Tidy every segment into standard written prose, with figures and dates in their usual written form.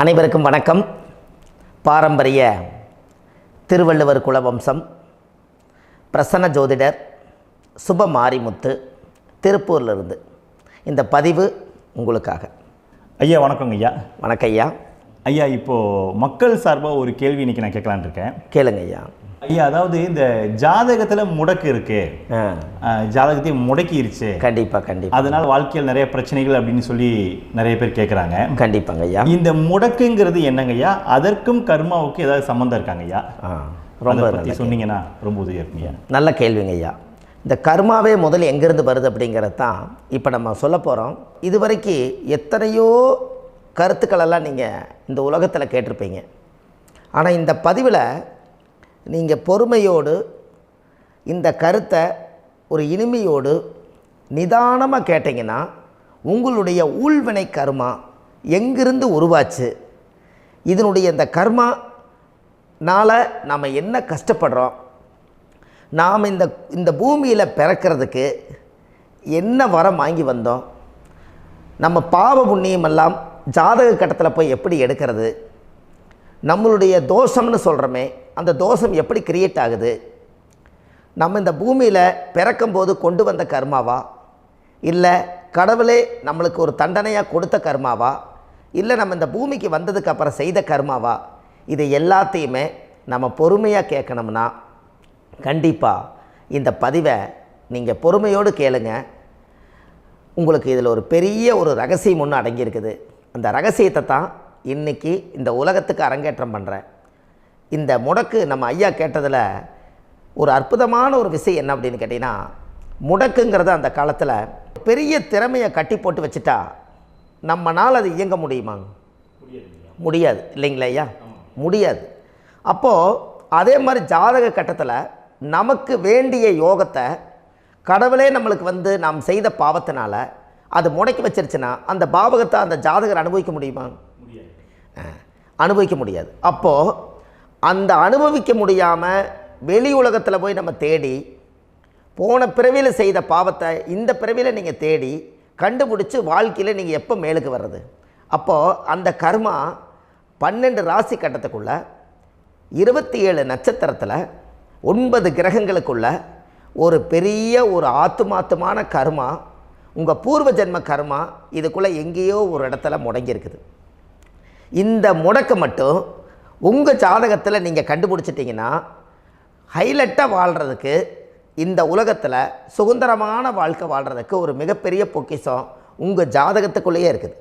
அனைவருக்கும் வணக்கம். பாரம்பரிய திருவள்ளுவர் குலவம்சம் பிரசன்ன ஜோதிடர் சுப மாரிமுத்து திருப்பூரிலிருந்து இந்த பதிவு உங்களுக்காக. ஐயா வணக்கங்க ஐயா. வணக்கம் ஐயா. ஐயா இப்போது மக்கள் சார்பாக ஒரு கேள்வி இன்றைக்கி நான் கேட்கலான் இருக்கேன். கேளுங்க ஐயா. ஐயா அதாவது இந்த ஜாதகத்தில் முடக்கு இருக்கு, ஜாதகத்தையும் முடக்கிருச்சு, கண்டிப்பாக அதனால் வாழ்க்கையில் நிறைய பிரச்சனைகள் அப்படின்னு சொல்லி நிறைய பேர் கேட்குறாங்க. கண்டிப்பாங்க ஐயா. இந்த முடக்குங்கிறது என்னங்க ஐயா? அதற்கும் கர்மாவுக்கு ஏதாவது சம்மந்தம் இருக்காங்க ஐயா? ரொம்ப பற்றி சொன்னீங்கன்னா ரொம்ப உதவியாக இருக்குங்க. நல்ல கேள்விங்க ஐயா. இந்த கர்மாவே முதல்ல எங்கேருந்து வருது அப்படிங்கிறது தான் இப்போ நம்ம சொல்ல போகிறோம். இதுவரைக்கும் எத்தனையோ கருத்துக்களெல்லாம் நீங்கள் இந்த உலகத்தில் கேட்டிருப்பீங்க. ஆனால் இந்த பதிவில் நீங்கள் பொறுமையோடு இந்த கருத்தை ஒரு இனிமையோடு நிதானமாக கேட்டிங்கன்னா உங்களுடைய ஊழ்வினை கர்மா எங்கிருந்து உருவாச்சு, இதனுடைய இந்த கர்மானால் நாம் என்ன கஷ்டப்படுறோம், நாம் இந்த பூமியில் பிறக்கிறதுக்கு என்ன வரம் வாங்கி வந்தோம், நம்ம பாவ புண்ணியமெல்லாம் ஜாதக கட்டத்தில் போய் எப்படி எடுக்கிறது, நம்மளுடைய தோஷம்னு சொல்கிறோமே அந்த தோஷம் எப்படி கிரியேட் ஆகுது, நம்ம இந்த பூமியில் பிறக்கும்போது கொண்டு வந்த கர்மாவா, இல்லை கடவுளே நம்மளுக்கு ஒரு தண்டனையாக கொடுத்த கர்மாவா, இல்லை நம்ம இந்த பூமிக்கு வந்ததுக்கு அப்புறம் செய்த கர்மாவா, இது எல்லாத்தையுமே நம்ம பொறுமையாக கேட்கணும்னா கண்டிப்பாக இந்த பதிவை நீங்கள் பொறுமையோடு கேளுங்க. உங்களுக்கு இதில் ஒரு பெரிய ஒரு ரகசியம் ஒன்று அடங்கியிருக்குது. அந்த ரகசியத்தை தான் இன்றைக்கி இந்த உலகத்துக்கு அரங்கேற்றம் பண்ணுறேன். இந்த முடக்கு நம்ம ஐயா கேட்டதில் ஒரு அற்புதமான ஒரு விஷயம் என்ன அப்படின்னு கேட்டிங்கன்னா, முடக்குங்கிறது அந்த காலத்தில் பெரிய திறமையை கட்டி போட்டு வச்சுட்டா நம்மனால் அது இயங்க முடியுமாங்க? முடியாது இல்லைங்களா ஐயா? முடியாது. அப்போது அதே மாதிரி ஜாதக கட்டத்தில் நமக்கு வேண்டிய யோகத்தை கடவுளே நம்மளுக்கு நாம் செய்த பாவத்தினால அது முடக்கி வச்சிருச்சுன்னா அந்த பாவகத்தை அந்த ஜாதகர் அனுபவிக்க முடியுமா? அனுபவிக்க முடியாது. அப்போது அந்த அனுபவிக்க முடியாமல் வெளி உலகத்தில் போய் நம்ம தேடி போன பிறவியில் செய்த பாவத்தை இந்த பிறவியில் நீங்கள் தேடி கண்டுபிடிச்சி வாழ்க்கையில் நீங்கள் எப்போ மேலுக்கு வர்றது? அப்போது அந்த கர்மா 12 ராசி கட்டத்துக்குள்ள 27 நட்சத்திரத்தில் 9 கிரகங்களுக்குள்ள ஒரு பெரிய ஒரு ஆத்துமாத்துமான கர்மா, உங்கள் பூர்வ ஜென்ம கர்மா இதுக்குள்ளே எங்கேயோ ஒரு இடத்துல முடங்கியிருக்குது. இந்த முடக்க மட்டும் உங்கள் ஜாதகத்தில் நீங்கள் கண்டுபிடிச்சிட்டிங்கன்னா ஹைலைட்டாக வாழ்கிறதுக்கு, இந்த உலகத்தில் சுதந்திரமான வாழ்க்கை வாழ்கிறதுக்கு ஒரு மிகப்பெரிய பொக்கிஷம் உங்கள் ஜாதகத்துக்குள்ளேயே இருக்குது.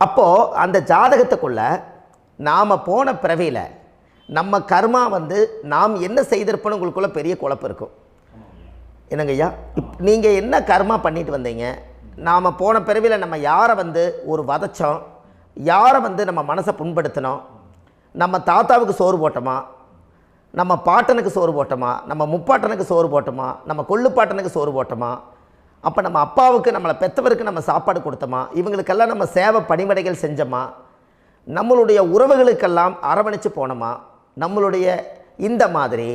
அப்போது அந்த ஜாதகத்துக்குள்ளே நாம் போன பிறவியில் நம்ம கர்மா நாம் என்ன செய்திருப்போன்னு உங்களுக்குள்ளே பெரிய குழப்பம் இருக்கும். என்னங்க ஐயா, நீங்கள் என்ன கர்மா பண்ணிட்டு வந்தீங்க, நாம் போன பிறவியில் நம்ம யாரை ஒரு வதச்சோம், யாரை நம்ம மனசை புண்படுத்தினோம், நம்ம தாத்தாவுக்கு சோறு போட்டோமா, நம்ம பாட்டனுக்கு சோறு போட்டோமா, நம்ம முப்பாட்டனுக்கு சோறு போட்டோமா, நம்ம கொள்ளுப்பாட்டனுக்கு சோறு போட்டோமா, அப்போ நம்ம அப்பாவுக்கு நம்மளை பெற்றவருக்கு நம்ம சாப்பாடு கொடுத்தோமா, இவங்களுக்கெல்லாம் நம்ம சேவை பணிமடைகள் செஞ்சோமா, நம்மளுடைய உறவுகளுக்கெல்லாம் அரவணைச்சு போனோமா, நம்மளுடைய இந்த மாதிரி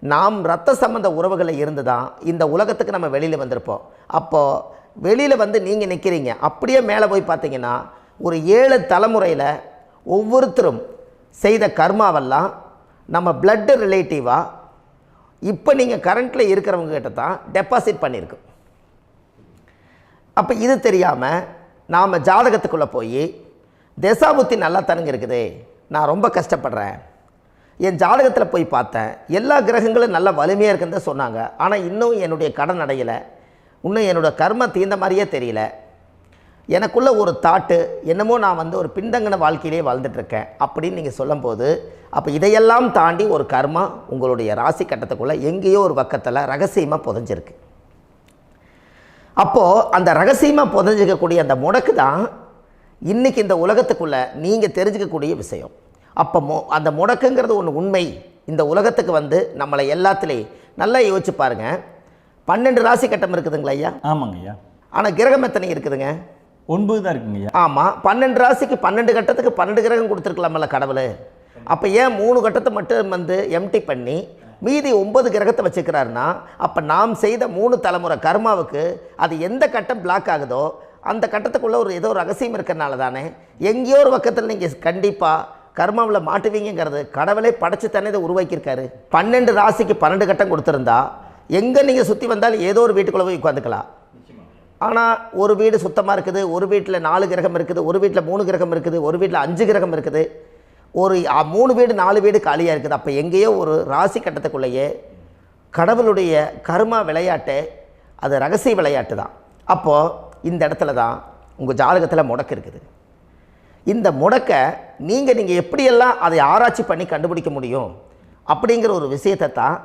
நாம் இரத்த சம்பந்த உறவுகளை இருந்து தான் இந்த உலகத்துக்கு நம்ம வெளியில் வந்திருப்போம். அப்போது வெளியில் நீங்கள் நிற்கிறீங்க, அப்படியே மேலே போய் பார்த்தீங்கன்னா ஒரு 7 தலைமுறையில் ஒவ்வொருத்தரும் செய்த கர்மாவெல்லாம் நம்ம பிளட்டு ரிலேட்டிவாக இப்போ நீங்கள் கரண்ட்டில் இருக்கிறவங்க கிட்ட தான் டெபாசிட் பண்ணியிருக்கோம். அப்போ இது தெரியாமல் நாம் ஜாதகத்துக்குள்ளே போய் தசாபுத்தி நல்லா தனுங்க இருக்குது, நான் ரொம்ப கஷ்டப்படுறேன், என் ஜாதகத்தில் போய் பார்த்தேன் எல்லா கிரகங்களும் நல்ல வலிமையாக இருக்குன்னு தான் சொன்னாங்க, ஆனால் இன்னும் என்னுடைய கடன் அடையலை, இன்னும் என்னோடய கர்ம தீர்ந்த மாதிரியே தெரியல, எனக்குள்ளே ஒரு தாட்டு என்னமோ நான் ஒரு பின்தங்கின வாழ்க்கையிலே வாழ்ந்துட்டுருக்கேன் அப்படின்னு நீங்கள் சொல்லும்போது, அப்போ இதையெல்லாம் தாண்டி ஒரு கர்மா உங்களுடைய ராசி கட்டத்துக்குள்ளே எங்கேயோ ஒரு பக்கத்தில் ரகசியமாக புதைஞ்சிருக்கு. அப்போது அந்த ரகசியமாக புதைஞ்சிக்கக்கூடிய அந்த முடக்கு தான் இன்றைக்கி இந்த உலகத்துக்குள்ளே நீங்கள் தெரிஞ்சுக்கக்கூடிய விஷயம். அப்போ அந்த முடக்குங்கிறது ஒன்று உண்மை. இந்த உலகத்துக்கு நம்மளை எல்லாத்துலேயும் நல்லா யோசிச்சு பாருங்கள். 12 ராசி கட்டம் இருக்குதுங்களா ஐயா? ஆமாங்க ஐயா. ஆனால் கிரகம் எத்தனை இருக்குதுங்க? 9 தான் இருக்குங்க ஐயா. ஆமாம், 12 ராசிக்கு 12 கட்டத்துக்கு 12 கிரகம் கொடுத்துருக்கலாமல்ல கடவுள். அப்போ ஏன் 3 கட்டத்தை மட்டும் எம்டி பண்ணி மீதி 9 கிரகத்தை வச்சுக்கிறாருன்னா, அப்போ நாம் செய்த 3 தலைமுறை கர்மாவுக்கு அது எந்த கட்டம் பிளாக் ஆகுதோ அந்த கட்டத்துக்குள்ளே ஏதோ ஒரு ரகசியம் இருக்கிறனால தானே எங்கேயோ ஒரு பக்கத்தில் நீங்கள் கண்டிப்பாக கர்மாவில் மாட்டுவீங்கிறது கடவுளே படைச்சு தானே இதை உருவாக்கியிருக்காரு. 12 ராசிக்கு 12 கட்டம் கொடுத்துருந்தா எங்கே நீங்கள் சுற்றி வந்தாலும் ஏதோ ஒரு வீட்டுக்குள்ளே போய் உட்காந்துக்கலாம். ஆனால் ஒரு வீடு சுத்தமாக இருக்குது, ஒரு வீட்டில் 4 கிரகம் இருக்குது, ஒரு வீட்டில் 3 கிரகம் இருக்குது, ஒரு வீட்டில் 5 கிரகம் இருக்குது, ஒரு 3 வீடு 4 வீடு காலியாக இருக்குது. அப்போ எங்கேயோ ஒரு ராசி கட்டத்துக்குள்ளேயே கடவுளுடைய கர்மா விளையாட்டு, அது ரகசிய விளையாட்டு தான். அப்போது இந்த இடத்துல தான் உங்கள் ஜாதகத்தில் முடக்கு இருக்குது. இந்த முடக்கை நீங்கள் எப்படியெல்லாம் அதை ஆராய்ச்சி பண்ணி கண்டுபிடிக்க முடியும் அப்படிங்கிற ஒரு விஷயத்தை தான்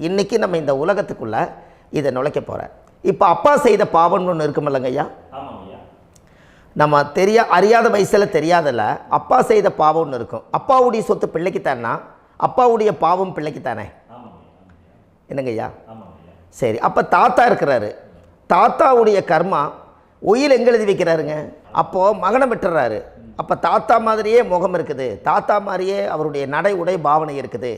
இன்றைக்கி நம்ம இந்த உலகத்துக்குள்ளே இதை நுழைக்க போகிறேன். இப்போ அப்பா செய்த பாவம்னு ஒன்று இருக்குமில்லங்க ஐயா, நம்ம அறியாத வயசில் தெரியாதில்ல, அப்பா செய்த பாவம்னு இருக்கும். அப்பாவுடைய சொத்து பிள்ளைக்குத்தானா, அப்பாவுடைய பாவம் பிள்ளைக்குத்தானே, என்னங்க ஐயா? சரி, அப்போ தாத்தா இருக்கிறாரு, தாத்தாவுடைய கர்மா உயிர் எங்கே எழுதி வைக்கிறாருங்க? அப்போது மகனை விட்டுறாரு. அப்போ தாத்தா மாதிரியே முகம் இருக்குது, தாத்தா மாதிரியே அவருடைய நடை உடை பாவனை இருக்குது,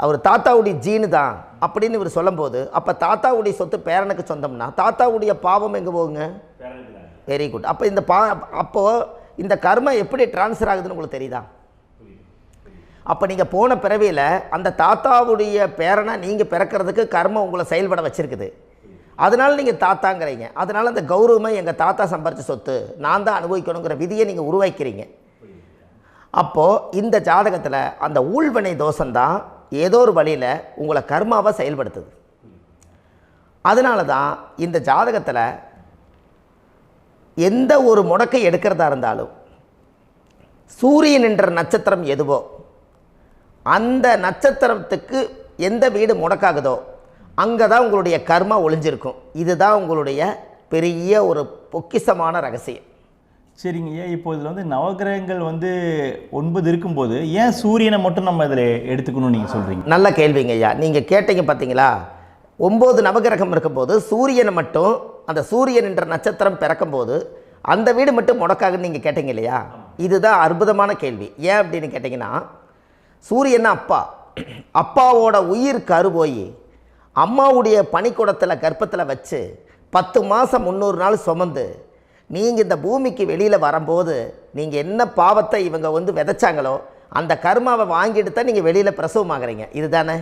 அவர் தாத்தாவுடைய ஜீனு தான் அப்படின்னு இவர் சொல்லும்போது, அப்போ தாத்தாவுடைய சொத்து பேரனுக்கு சொந்தம்னா தாத்தாவுடைய பாவம் எங்கே போகுங்க? Very good. அப்போ அப்போது இந்த கர்மா எப்படி டிரான்ஸ்ஃபர் ஆகுதுன்னு உங்களுக்கு தெரியுதா? அப்போ நீங்கள் போன பிறவியில் அந்த தாத்தாவுடைய பேரனை நீங்கள் பிறக்கிறதுக்கு கர்மம் உங்களை செயல்பட வச்சுருக்குது. அதனால் நீங்கள் தாத்தாங்கிறீங்க. அதனால் அந்த கௌரவமாக எங்கள் தாத்தா சம்பாரித்த சொத்து நான் தான் அனுபவிக்கணுங்கிற விதியை நீங்கள் உருவாக்கிறீங்க. அப்போது இந்த ஜாதகத்தில் அந்த ஊழ்வினை தோஷந்தான் ஏதோ ஒரு வழியில் உங்களை கர்மாவை செயல்படுத்துது. அதனால தான் இந்த ஜாதகத்தில் எந்த ஒரு முடக்கை எடுக்கிறதா இருந்தாலும் சூரியன் என்ற நட்சத்திரம் எதுவோ அந்த நட்சத்திரத்துக்கு எந்த வீடு முடக்காகுதோ அங்கே தான் உங்களுடைய கர்மா ஒளிஞ்சிருக்கும். இதுதான் உங்களுடைய பெரிய ஒரு பொக்கிஷமான ரகசியம். சரிங்க ஐயா, இப்போ இதில் நவகிரகங்கள் 9 இருக்கும்போது ஏன் சூரியனை மட்டும் நம்ம இதில் எடுத்துக்கணும்னு நீங்கள் சொல்கிறீங்க? நல்ல கேள்விங்க ஐயா. நீங்கள் கேட்டீங்க பார்த்தீங்களா, 9 நவகிரகம் இருக்கும்போது சூரியனை மட்டும், அந்த சூரியன் என்ற நட்சத்திரம் பிறக்கும்போது அந்த வீடு மட்டும் முடக்காகுன்னு நீங்கள் கேட்டீங்க இல்லையா? இதுதான் அற்புதமான கேள்வி. ஏன் அப்படின்னு கேட்டிங்கன்னா, சூரியன் அப்பாவோட உயிர் கரு போய் அம்மாவுடைய பனிக்கூடத்தில் கர்ப்பத்தில் வச்சு 10 மாதம் 300 நாள் சுமந்து நீங்கள் இந்த பூமிக்கு வெளியில் வரும்போது நீங்கள் என்ன பாவத்தை இவங்க விதைச்சாங்களோ அந்த கர்மாவை வாங்கிட்டு தான் நீங்கள் வெளியில் பிரசவமாகறீங்க. இதுதானே?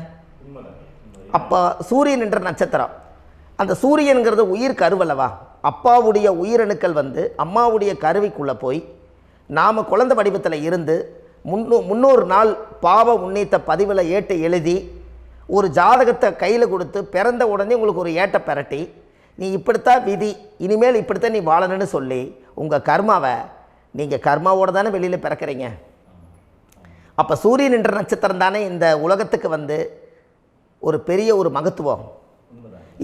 அப்போ சூரியன் என்ற நட்சத்திரம், அந்த சூரியனுங்கிறது உயிர் கருவல்லவா, அப்பாவுடைய உயிரணுக்கள் அம்மாவுடைய கருவிக்குள்ளே போய் நாம் குழந்தை வடிவத்தில் இருந்து 300 நாள் பாவ உன்னித்த பதிவில் ஏட்டு எழுதி ஒரு ஜாதகத்தை கையில் கொடுத்து பிறந்த உடனே உங்களுக்கு ஒரு ஏட்டை பெரட்டி நீ இப்படித்தான் விதி, இனிமேல் இப்படித்தான் நீ வாழணும்னு சொல்லி உங்கள் கர்மாவை நீங்கள் கர்மாவோடு தானே வெளியில் பிறக்கிறீங்க. அப்போ சூரியன் என்ற நட்சத்திரம் தானே இந்த உலகத்துக்கு ஒரு பெரிய ஒரு மகத்துவம்.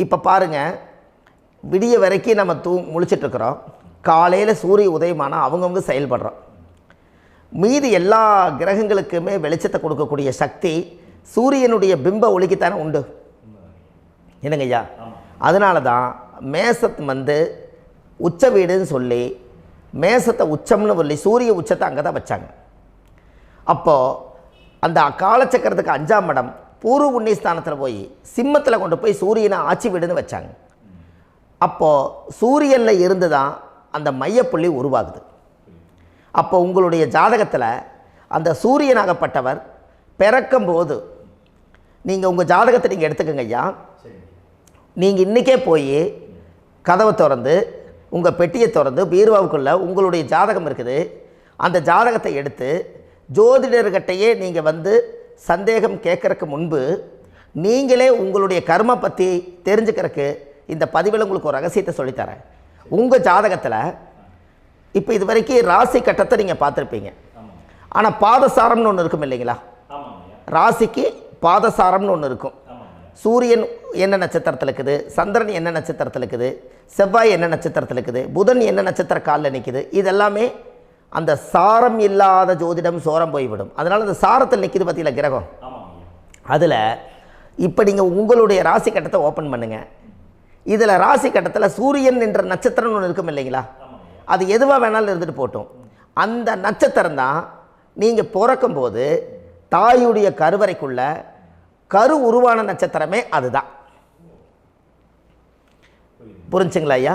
இப்போ பாருங்கள், விடிய வரைக்கும் நம்ம முழிச்சிட்ருக்குறோம், காலையில் சூரிய உதயமானால் அவங்கவுங்க செயல்படுறோம். மீதி எல்லா கிரகங்களுக்குமே வெளிச்சத்தை கொடுக்கக்கூடிய சக்தி சூரியனுடைய பிம்ப ஒளிக்குத்தானே உண்டு, என்னங்க ஐயா? அதனால தான் மேசத்து உச்ச வீடுன்னு சொல்லி மேசத்தை உச்சம்னு சொல்லி சூரிய உச்சத்தை அங்கே தான் வச்சாங்க. அப்போது அந்த காலச்சக்கரத்துக்கு 5ஆம் இடம் பூர்வ புண்ணியஸ்தானத்தில் போய் சிம்மத்தில் கொண்டு போய் சூரியனை ஆட்சி வீடுன்னு வச்சாங்க. அப்போது சூரியனில் இருந்து தான் அந்த மையப்புள்ளி உருவாகுது. அப்போ உங்களுடைய ஜாதகத்தில் அந்த சூரியனாகப்பட்டவர் பிறக்கும்போது நீங்கள் உங்கள் ஜாதகத்தை நீங்கள் எடுத்துக்கங்க ஐயா. நீங்கள் இன்றைக்கே போய் கதவை திறந்து உங்கள் பெட்டியை திறந்து பீர்வாவுக்குள்ளே உங்களுடைய ஜாதகம் இருக்குது, அந்த ஜாதகத்தை எடுத்து ஜோதிடர்கிட்டையே நீங்கள் சந்தேகம் கேட்குறக்கு முன்பு நீங்களே உங்களுடைய கர்ம பற்றி தெரிஞ்சுக்கிறதுக்கு இந்த பதிவில் உங்களுக்கு ஒரு ரகசியத்தை சொல்லித்தரேன். உங்கள் ஜாதகத்தில் இப்போ இது வரைக்கும் ராசி கட்டத்தை நீங்கள் பார்த்துருப்பீங்க, ஆனால் பாதசாரம்னு ஒன்று இருக்கும் இல்லைங்களா? ராசிக்கு பாதசாரம்னு ஒன்று இருக்கும். சூரியன் என்ன நட்சத்திரத்தில் இருக்குது, சந்திரன் என்ன நட்சத்திரத்தில் இருக்குது, செவ்வாய் என்ன நட்சத்திரத்தில் இருக்குது, புதன் என்ன நட்சத்திர காலில் நிற்குது, இதெல்லாமே அந்த சாரம் இல்லாத ஜோதிடம் சோரம் போய்விடும். அதனால் அந்த சாரத்தில் நிற்கிது பார்த்தீங்களா கிரகம், அதில் இப்போ நீங்கள் உங்களுடைய ராசி கட்டத்தை ஓப்பன் பண்ணுங்கள். இதில் ராசி கட்டத்தில் சூரியன் என்ற நட்சத்திரம்னு ஒன்று இருக்கும் இல்லைங்களா? அது எதுவாக வேணாலும் இருந்துட்டு போட்டோம். அந்த நட்சத்திரம் தான் நீங்கள் பிறக்கும்போது தாயுடைய கருவறைக்குள்ள கரு உருவான நட்சத்திரமே அதுதான். புரிஞ்சுங்களா ஐயா?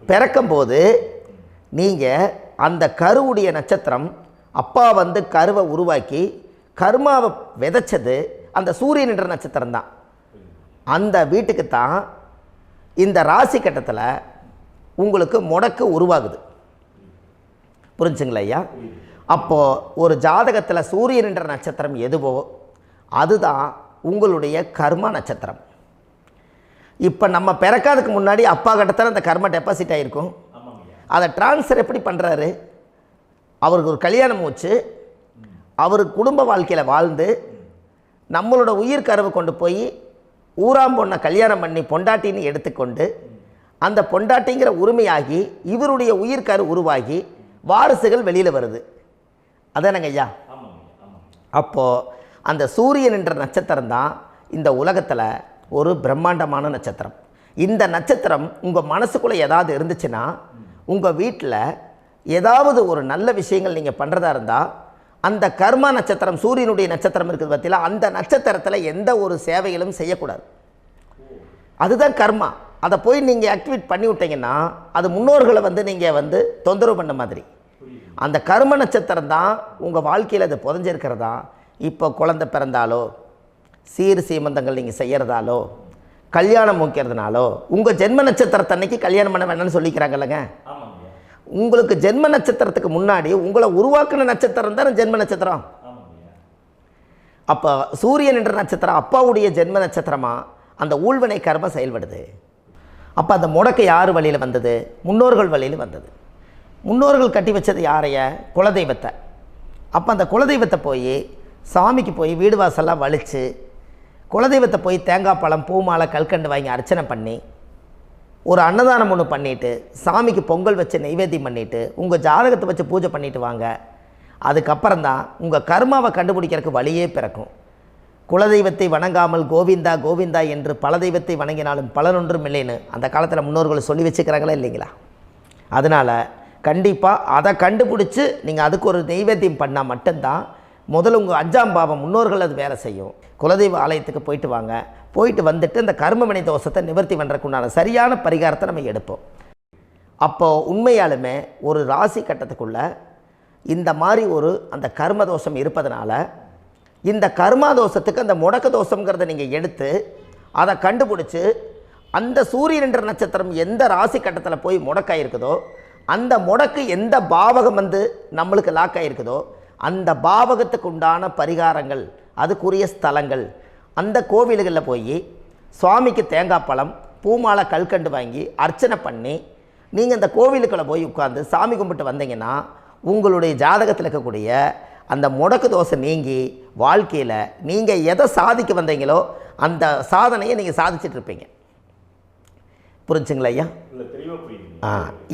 பிறக்கும்போது நீங்கள் அந்த கருவுடைய நட்சத்திரம் அப்பா வந்து கருவை உருவாக்கி கர்மாவை விதைச்சது அந்த சூரியன் என்ற நட்சத்திரம் தான். அந்த வீட்டுக்கு தான் இந்த ராசி கட்டத்தில் உங்களுக்கு முடக்கு உருவாகுது. புரிஞ்சுங்களா ஐயா? அப்போது ஒரு ஜாதகத்தில் சூரியன் என்ற நட்சத்திரம் எதுவோ அதுதான் உங்களுடைய கர்மா நட்சத்திரம். இப்போ நம்ம பிறக்காதுக்கு முன்னாடி அப்பா கட்டத்தில் அந்த கர்மா டெபாசிட் ஆகிருக்கும். அதை ட்ரான்ஸ்ஃபர் எப்படி பண்ணுறாரு? அவருக்கு ஒரு கல்யாணம் வச்சு அவர் குடும்ப வாழ்க்கையில் வாழ்ந்து நம்மளோட உயிர் கருவை கொண்டு போய் ஊராம் பொண்ணை கல்யாணம் பண்ணி பொண்டாட்டின்னு எடுத்துக்கொண்டு அந்த பொண்டாட்டிங்கிற உரிமையாகி இவருடைய உயிர் கரு உருவாகி வாரிசுகள் வெளியில் வருது. அதானங்க ஐயா? அப்போது அந்த சூரியன் என்ற நட்சத்திரம் தான் இந்த உலகத்தில் ஒரு பிரம்மாண்டமான நட்சத்திரம். இந்த நட்சத்திரம் உங்கள் மனசுக்குள்ளே ஏதாவது இருந்துச்சுன்னா உங்கள் வீட்டில் ஏதாவது ஒரு நல்ல விஷயங்கள் நீங்கள் பண்ணுறதா இருந்தால் அந்த கர்மா நட்சத்திரம் சூரியனுடைய நட்சத்திரம் இருக்குது பார்த்தீங்களா, அந்த நட்சத்திரத்தில் எந்த ஒரு சேவைகளும் செய்யக்கூடாது. அதுதான் கர்மா. அதை போய் நீங்கள் ஆக்டிவேட் பண்ணி விட்டீங்கன்னா அது முன்னோர்களை வந்து நீங்கள் வந்து தொந்தரவு பண்ண மாதிரி. அந்த கர்ம நட்சத்திரம் தான் உங்கள் வாழ்க்கையில் அது புதஞ்சிருக்கிறதா. இப்போ குழந்தை பிறந்தாலோ சீர் சீமந்தங்கள் நீங்கள் செய்கிறதாலோ கல்யாணம் முக்கிறதுனாலோ உங்கள் ஜென்ம நட்சத்திரத்தன்னைக்கு கல்யாணம் பண்ண வேண்டாம்னு சொல்லிக்கிறாங்கல்லங்க. உங்களுக்கு ஜென்ம நட்சத்திரத்துக்கு முன்னாடி உங்களை உருவாக்குன நட்சத்திரம் தான் ஜென்ம நட்சத்திரம். அப்போ சூரியன் என்ற நட்சத்திரம் அப்பாவுடைய ஜென்ம நட்சத்திரமாக அந்த ஊழ்வினை கர்மம் செயல்படுது. அப்போ அந்த முடக்கு யார் வழியில் வந்தது? முன்னோர்கள் வழியில் வந்தது. முன்னோர்கள் கட்டி வச்சது யாரைய? குலதெய்வத்தை. அப்போ அந்த குலதெய்வத்தை போய் சாமிக்கு போய் வீடு வாசல்லாம் வலித்து குலதெய்வத்தை போய் தேங்காய் பழம் பூ மாலை கல்கண்டு வாங்கி அர்ச்சனை பண்ணி ஒரு அன்னதானம் ஒன்று பண்ணிவிட்டு சாமிக்கு பொங்கல் வச்சு நைவேத்தியம் பண்ணிவிட்டு உங்கள் ஜாதகத்தை வச்சு பூஜை பண்ணிவிட்டு வாங்க. அதுக்கப்புறம் தான் உங்கள் கர்மாவை கண்டுபிடிக்கிறதுக்கு வழியே பிறக்கும். குலதெய்வத்தை வணங்காமல் கோவிந்தா கோவிந்தா என்று பல தெய்வத்தை வணங்கினாலும் பலனொன்றும் இல்லைன்னு அந்த காலத்தில் முன்னோர்கள் சொல்லி வச்சுக்கிறாங்களா இல்லைங்களா? அதனால் கண்டிப்பாக அதை கண்டுபிடிச்சி நீங்கள் அதுக்கு ஒரு நைவேத்தியம் பண்ணால் மட்டும்தான் முதல்ல உங்கள் 5ஆம் பாவம் முன்னோர்கள் அது வேலை செய்யும். குலதெய்வ ஆலயத்துக்கு போயிட்டு வாங்க. போயிட்டு வந்துட்டு இந்த கர்மவினை தோஷத்தை நிவர்த்தி பண்ணுறதுக்குண்டான சரியான பரிகாரத்தை நம்ம எடுப்போம். அப்போது உண்மையாலுமே ஒரு ராசி கட்டத்துக்குள்ளே இந்த மாதிரி ஒரு அந்த கர்ம தோஷம் இருப்பதனால இந்த கர்மா தோஷத்துக்கு அந்த முடக்க தோஷங்கிறத நீங்கள் எடுத்து அதை கண்டுபிடிச்சி அந்த சூரியன் என்ற நட்சத்திரம் எந்த ராசி கட்டத்தில் போய் முடக்காயிருக்குதோ அந்த முடக்கு எந்த பாவகம் வந்து நம்மளுக்கு லாக் ஆகிருக்குதோ அந்த பாவகத்துக்கு உண்டான பரிகாரங்கள் அதுக்குரிய ஸ்தலங்கள் அந்த கோவில்களில் போய் சுவாமிக்கு தேங்காய் பழம் பூமாலை கல்கண்டு வாங்கி அர்ச்சனை பண்ணி நீங்கள் இந்த கோவிலுக்குள்ளே போய் உட்காந்து சாமி கும்பிட்டு வந்தீங்கன்னா உங்களுடைய ஜாதகத்தில் இருக்கக்கூடிய அந்த முடக்கு தோசை நீங்கி வாழ்க்கையில் நீங்கள் எதை சாதிக்க வந்தீங்களோ அந்த சாதனையை நீங்கள் சாதிச்சிட்ருப்பீங்க. புரிஞ்சுங்களா ஐயா?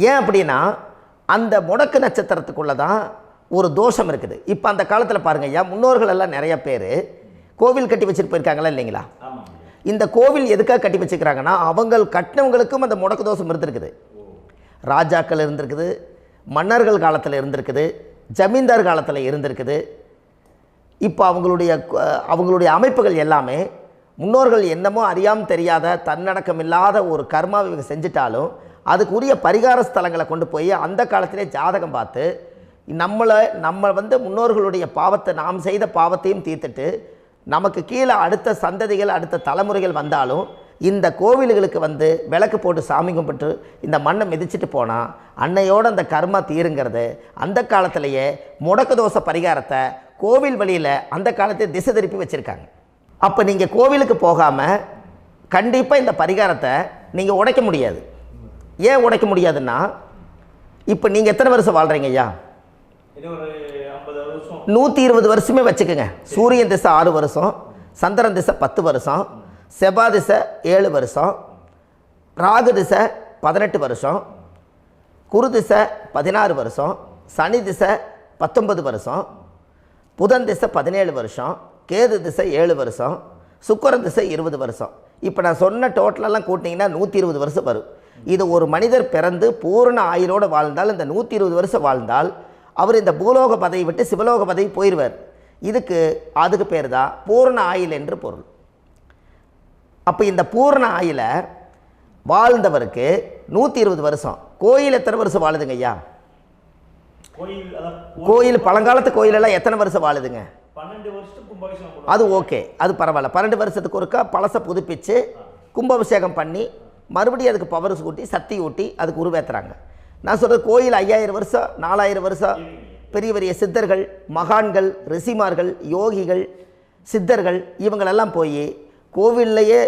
ஏன் அப்படின்னா அந்த முடக்கு நட்சத்திரத்துக்குள்ளே தான் ஒரு தோஷம் இருக்குது. இப்போ அந்த காலத்தில் பாருங்கள் ஐயா, முன்னோர்கள் எல்லாம் நிறைய பேர் கோவில் கட்டி வச்சுட்டு போயிருக்காங்களா இல்லைங்களா? இந்த கோவில் எதுக்காக கட்டி வச்சுக்கிறாங்கன்னா அவங்க கட்டினவங்களுக்கும் அந்த முடக்கு தோஷம் இருந்திருக்குது. ராஜாக்கள் இருந்திருக்குது, மன்னர்கள் காலத்தில் இருந்திருக்குது, ஜமீன்தார் காலத்தில் இருந்திருக்குது. இப்போ அவங்களுடைய அமைப்புகள் எல்லாமே முன்னோர்கள் என்னமோ அறியாமல் தெரியாத தன்னடக்கம் இல்லாத ஒரு கர்மாவை இவங்க செஞ்சிட்டாலும் அதுக்குரிய பரிகார ஸ்தலங்களை கொண்டு போய் அந்த காலத்திலே ஜாதகம் பார்த்து நம்ம வந்து முன்னோர்களுடைய பாவத்தை நாம் செய்த பாவத்தையும் தீர்த்துட்டு நமக்கு கீழே அடுத்த சந்ததிகள் அடுத்த தலைமுறைகள் வந்தாலும் இந்த கோவில்களுக்கு வந்து விளக்கு போட்டு சாமி கும்பிட்டு இந்த மண்ணை மிதிச்சிட்டு போனால் அன்னையோடு அந்த கர்மா தீருங்கிறது அந்த காலத்திலேயே முடக்க தோஷ பரிகாரத்தை கோவில் வழியில் அந்த காலத்தை திசை திருப்பி வச்சுருக்காங்க. அப்போ நீங்கள் கோவிலுக்கு போகாமல் கண்டிப்பாக இந்த பரிகாரத்தை நீங்கள் உடைக்க முடியாது. ஏன் உடைக்க முடியாதுன்னா இப்போ நீங்கள் எத்தனை வருஷம் வாழ்கிறீங்க ஐயா? 120 வருஷமே வச்சுக்கோங்க. சூரியன் திசை 6 வருஷம், சந்திரன் திசை 10 வருஷம், செவ்வாய் திசை 7 வருஷம், ராகு திசை 18 வருஷம், குரு திசை 16 வருஷம், சனி திசை 19 வருஷம், புதன் திசை 17 வருஷம், கேது திசை 7 வருஷம், சுக்கிரன் திசை 20 வருஷம். இப்போ நான் சொன்ன டோட்டலெல்லாம் கூட்டிங்கன்னா 120 வருஷம் வரும். இது ஒரு மனிதர் பிறந்து பூரண ஆயுளோடு வாழ்ந்தால் இந்த 120 வருஷம் வாழ்ந்தால் அவர் இந்த பூலோக பதவி விட்டு சிவலோக பதவி போயிடுவார். அதுக்கு பேர் தான் பூரண ஆயுள் என்று பொருள். அப்போ இந்த பூரண ஆயுளை வாழ்ந்தவருக்கு 120 வருஷம். கோயில் எத்தனை வருஷம் வாழுதுங்க ஐயா? கோயில் பழங்காலத்து கோயிலெல்லாம் எத்தனை வருஷம் வாழுதுங்க? 12 வருஷத்துக்கு கும்பாபிஷேகம். அது ஓகே, அது பரவாயில்ல. 12 வருஷத்துக்கு ஒருக்கா பழசை புதுப்பிச்சு கும்பாபிஷேகம் பண்ணி மறுபடியும் அதுக்கு பவர் ஊட்டி சக்தி ஊட்டி அதுக்கு உருவேற்றுறாங்க. நான் சொல்கிறது கோயில் 5000 வருஷம் 4000 வருஷம் பெரிய பெரிய சித்தர்கள், மகான்கள், ரிஷிமார்கள், யோகிகள், சித்தர்கள் இவங்களெல்லாம் போய் கோவில்லையே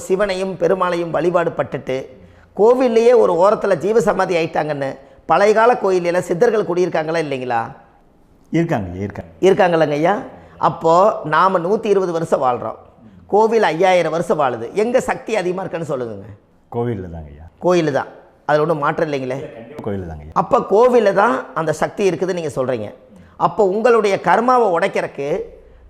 சிவனையும் பெருமாளையும் வழிபாடு பட்டுட்டு கோவில்லையே ஒரு ஓரத்தில் ஜீவசமாதி ஆயிட்டாங்கன்னு பழைய கால கோயிலில் சித்தர்கள் குடியிருக்காங்களா இல்லைங்களா? இருக்காங்கல்லங்க ஐயா. அப்போது நாம் 120 வருஷம் வாழ்கிறோம், கோவில் 5000 வருஷம் வாழுது. எங்கே சக்தி அதிகமாக இருக்குன்னு சொல்லுங்க? கோவிலில் தாங்க ஐயா. கோயில் தான், அதில் ஒன்றும் மாற்றம் இல்லைங்களே. கோயில் தாங்க. அப்போ கோவிலில் தான் அந்த சக்தி இருக்குதுன்னு நீங்கள் சொல்கிறீங்க. அப்போ உங்களுடைய கர்மாவை உடைக்கிறதுக்கு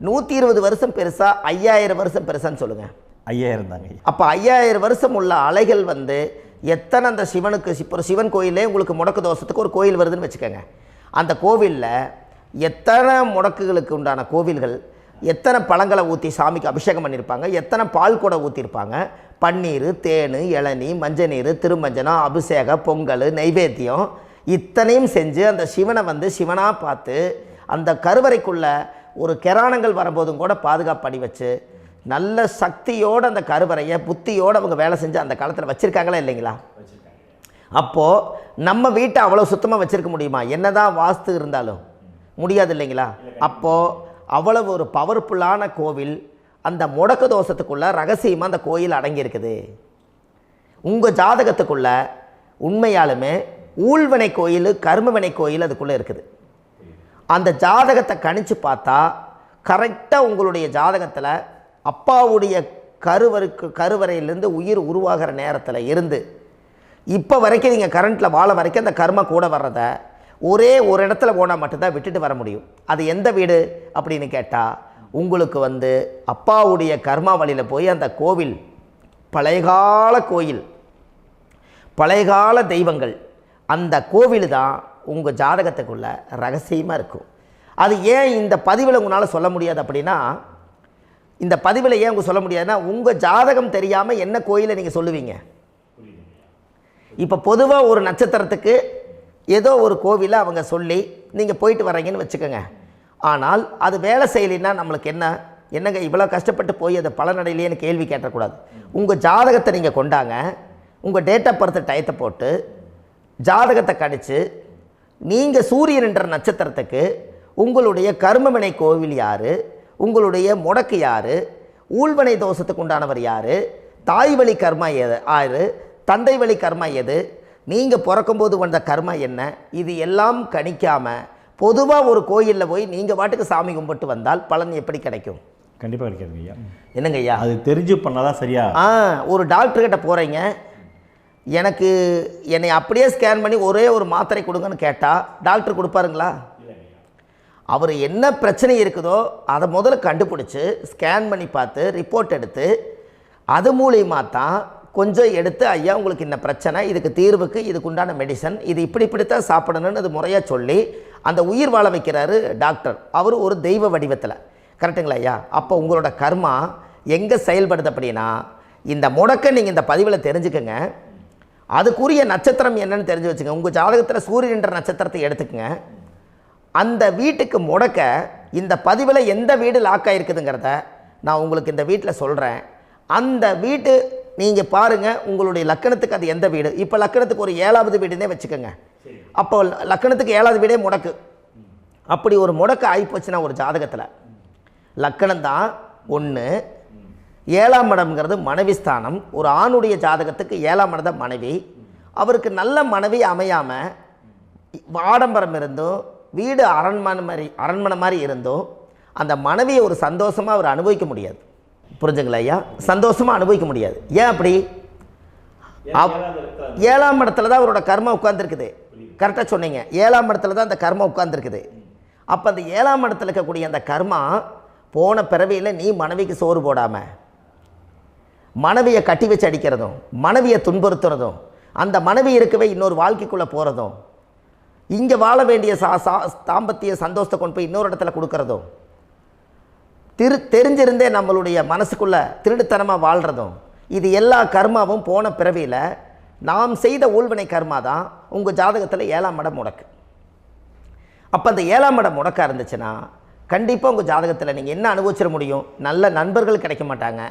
120 வருஷம் பெருசா 5000 வருஷம் பெருசான்னு சொல்லுங்கள்? 5000 தாங்க. அப்போ 5000 வருஷம் உள்ள அலைகள் வந்து எத்தனை அந்த சிவனுக்கு இப்போ சிவன் கோயிலே உங்களுக்கு முடக்கு தோஷத்துக்கு ஒரு கோயில் வருதுன்னு வச்சுக்கோங்க. அந்த கோவிலில் எத்தனை முடக்குகளுக்கு உண்டான கோவில்கள், எத்தனை பழங்களை ஊற்றி சாமிக்கு அபிஷேகம் பண்ணியிருப்பாங்க, எத்தனை பால் கூட ஊற்றிருப்பாங்க, பன்னீர், தேன், இளநீ, மஞ்சள் நீர், திருமஞ்சனம், அபிஷேகம், பொங்கல், நைவேத்தியம் இத்தனையும் செஞ்சு அந்த சிவனை வந்து சிவனாக பார்த்து அந்த கருவறைக்குள்ள ஒரு கிராணங்கள் வரும்போதும் கூட பாதுகாப்பு பண்ணி வச்சு நல்ல சக்தியோடு அந்த கருவறையை புத்தியோடு அவங்க வேலை செஞ்சு அந்த காலத்தில் வச்சுருக்காங்களா இல்லைங்களா? அப்போது நம்ம வீட்டை அவ்வளோ சுத்தமாக வச்சுருக்க முடியுமா? என்னதான் வாஸ்து இருந்தாலும் முடியாது இல்லைங்களா? அப்போது அவ்வளவு ஒரு பவர்ஃபுல்லான கோவில் அந்த முடக்கு தோஷத்துக்குள்ளே ரகசியமாக அந்த கோயில் அடங்கியிருக்குது. உங்கள் ஜாதகத்துக்குள்ளே உண்மையாலுமே ஊழ்வினை கோயில், கர்மவினை கோயில் அதுக்குள்ளே இருக்குது. அந்த ஜாதகத்தை கணிச்சு பார்த்தா கரெக்டாக உங்களுடைய ஜாதகத்தில் அப்பாவுடைய கருவறையிலேருந்து உயிர் உருவாகிற நேரத்தில் இருந்து இப்போ வரைக்கும் நீங்கள் கரண்ட்டில் வாழ வரைக்கும் அந்த கர்ம கூட வர்றதை ஒரே ஒரு இடத்துல போனால் மட்டும்தான் விட்டுட்டு வர முடியும். அது எந்த வீடு அப்படின்னு கேட்டால் உங்களுக்கு வந்து அப்பாவுடைய கர்மா வழியில் போய் அந்த கோவில் பழையகால கோயில், பழையகால தெய்வங்கள், அந்த கோவில் தான் உங்கள் ஜாதகத்துக்குள்ள ரகசியமாக இருக்கும். அது ஏன் இந்த பதிவில் உங்களால் சொல்ல முடியாது அப்படின்னா, இந்த பதிவில் ஏன் உங்க சொல்ல முடியாதுன்னா உங்கள் ஜாதகம் தெரியாமல் என்ன கோயிலை நீங்கள் சொல்லுவீங்க? இப்போ பொதுவாக ஒரு நட்சத்திரத்துக்கு ஏதோ ஒரு கோவிலை அவங்க சொல்லி நீங்கள் போயிட்டு வர்றீங்கன்னு வச்சுக்கோங்க. ஆனால் அது வேலை செய்யலைன்னா நம்மளுக்கு என்னங்க இவ்வளோ கஷ்டப்பட்டு போய் அதை பலனடையிலேன்னு கேள்வி கேட்டக்கூடாது. உங்கள் ஜாதகத்தை நீங்கள் கொண்டாங்க, உங்கள் டேட் ஆஃப் பர்த் டயத்தை போட்டு ஜாதகத்தை கணிச்சு நீங்கள் சூரியன் என்ற நட்சத்திரத்துக்கு உங்களுடைய கர்மவினை கோவில் யார், உங்களுடைய முடக்கு யார், ஊழ்வனை தோஷத்துக்கு உண்டானவர் யார், தாய் வழி கர்மா யார், தந்தை வழி கர்மா எது, நீங்கள் பிறக்கும்போது வந்த கர்மா என்ன, இது எல்லாம் கணிக்காமல் பொதுவாக ஒரு கோயிலில் போய் நீங்கள் பாட்டுக்கு சாமி கும்பிட்டு வந்தால் பலன் எப்படி கிடைக்கும்? கண்டிப்பாக கிடைக்காதுங்க ஐயா. என்னங்க ஐயா? அது தெரிஞ்சு பண்ணாதான் சரியா? ஒரு டாக்டர்கிட்ட போகிறீங்க, என்னை அப்படியே ஸ்கேன் பண்ணி ஒரே ஒரு மாத்திரை கொடுங்கன்னு கேட்டால் டாக்டர் கொடுப்பாருங்களா? அவர் என்ன பிரச்சனை இருக்குதோ அதை முதல்ல கண்டுபிடிச்சி ஸ்கேன் பண்ணி பார்த்து ரிப்போர்ட் எடுத்து அது மூலியமாக தான் கொஞ்சம் எடுத்து ஐயா உங்களுக்கு இந்த பிரச்சனை, இதுக்கு தீர்வுக்கு இதுக்குண்டான மெடிசன், இது இப்படித்தான் சாப்பிடணும்னு அது முறையாக சொல்லி அந்த உயிர் வாழ வைக்கிறாரு டாக்டர். அவர் ஒரு தெய்வ வடிவத்தில். கரெக்டுங்களா ஐயா? அப்போ உங்களோட கர்மா எங்கே செயல்படுது அப்படின்னா இந்த முடக்க நீங்கள் இந்த பதிவில் தெரிஞ்சுக்கங்க. அதுக்குரிய நட்சத்திரம் என்னன்னு தெரிஞ்சு வச்சுங்க. உங்கள் ஜாதகத்தில் சூரியன் என்ற நட்சத்திரத்தை எடுத்துக்கங்க. அந்த வீட்டுக்கு முடக்க இந்த பதிவில் எந்த வீடு லாக் ஆகிருக்குதுங்கிறத நான் உங்களுக்கு இந்த வீட்டில் சொல்கிறேன். அந்த வீட்டு நீங்கள் பாருங்கள், உங்களுடைய லக்கணத்துக்கு அது எந்த வீடு. இப்போ லக்கணத்துக்கு ஒரு 7வது வீடுன்னே வச்சுக்கோங்க. அப்போ லக்கணத்துக்கு 7வது வீடே முடக்கு. அப்படி ஒரு முடக்கு ஆகிப்போச்சுன்னா ஒரு ஜாதகத்தில் லக்கணம் தான் 1, 7ஆம் இடம்ங்கிறது மனைவி ஸ்தானம். ஒரு ஆணுடைய ஜாதகத்துக்கு 7ஆம் இடம் தான் மனைவி. அவருக்கு நல்ல மனைவி அமையாமல் ஆடம்பரம் இருந்தும் வீடு அரண்மனை மாதிரி இருந்தும் அந்த மனைவியை ஒரு சந்தோஷமாக அவர் அனுபவிக்க முடியாது. புரிஞ்சுங்களா ஐயா? சந்தோஷமாக அனுபவிக்க முடியாது. ஏன் அப்படி? 7ஆம் இடத்துல தான் அவரோட கர்மா உட்கார்ந்துருக்குது. கரெக்டாக சொன்னீங்க. 7ஆம் இடத்துல தான் அந்த கர்மா உட்கார்ந்துருக்குது. அப்போ அந்த 7ஆம் இடத்துல இருக்கக்கூடிய அந்த கர்மா போன பிறவியில் நீ மனைவிக்கு சோறு போடாமல் மனைவியை கட்டி வச்சு அடிக்கிறதும், மனைவியை துன்புறுத்துறதும், அந்த மனைவி இருக்கவே இன்னொரு வாழ்க்கைக்குள்ளே போகிறதும், இங்கே வாழ வேண்டிய தாம்பத்திய சந்தோஷத்தை கொண்டு போய் இன்னொரு இடத்துல கொடுக்கறதும், தெரிஞ்சிருந்தே நம்மளுடைய மனசுக்குள்ளே திருடுத்தனமாக வாழ்கிறதும், இது எல்லா கர்மாவும் போன பிறவியில் நாம் செய்த ஊழ்வினை கர்மா தான் உங்கள் ஜாதகத்தில் 7ஆம் இடம் முடக்கு. அப்போ அந்த 7ஆம் இடம் முடக்கா இருந்துச்சுன்னா கண்டிப்பாக உங்கள் ஜாதகத்தில் நீங்கள் என்ன அனுபவிச்சிட முடியும்? நல்ல நண்பர்கள் கிடைக்க மாட்டாங்க,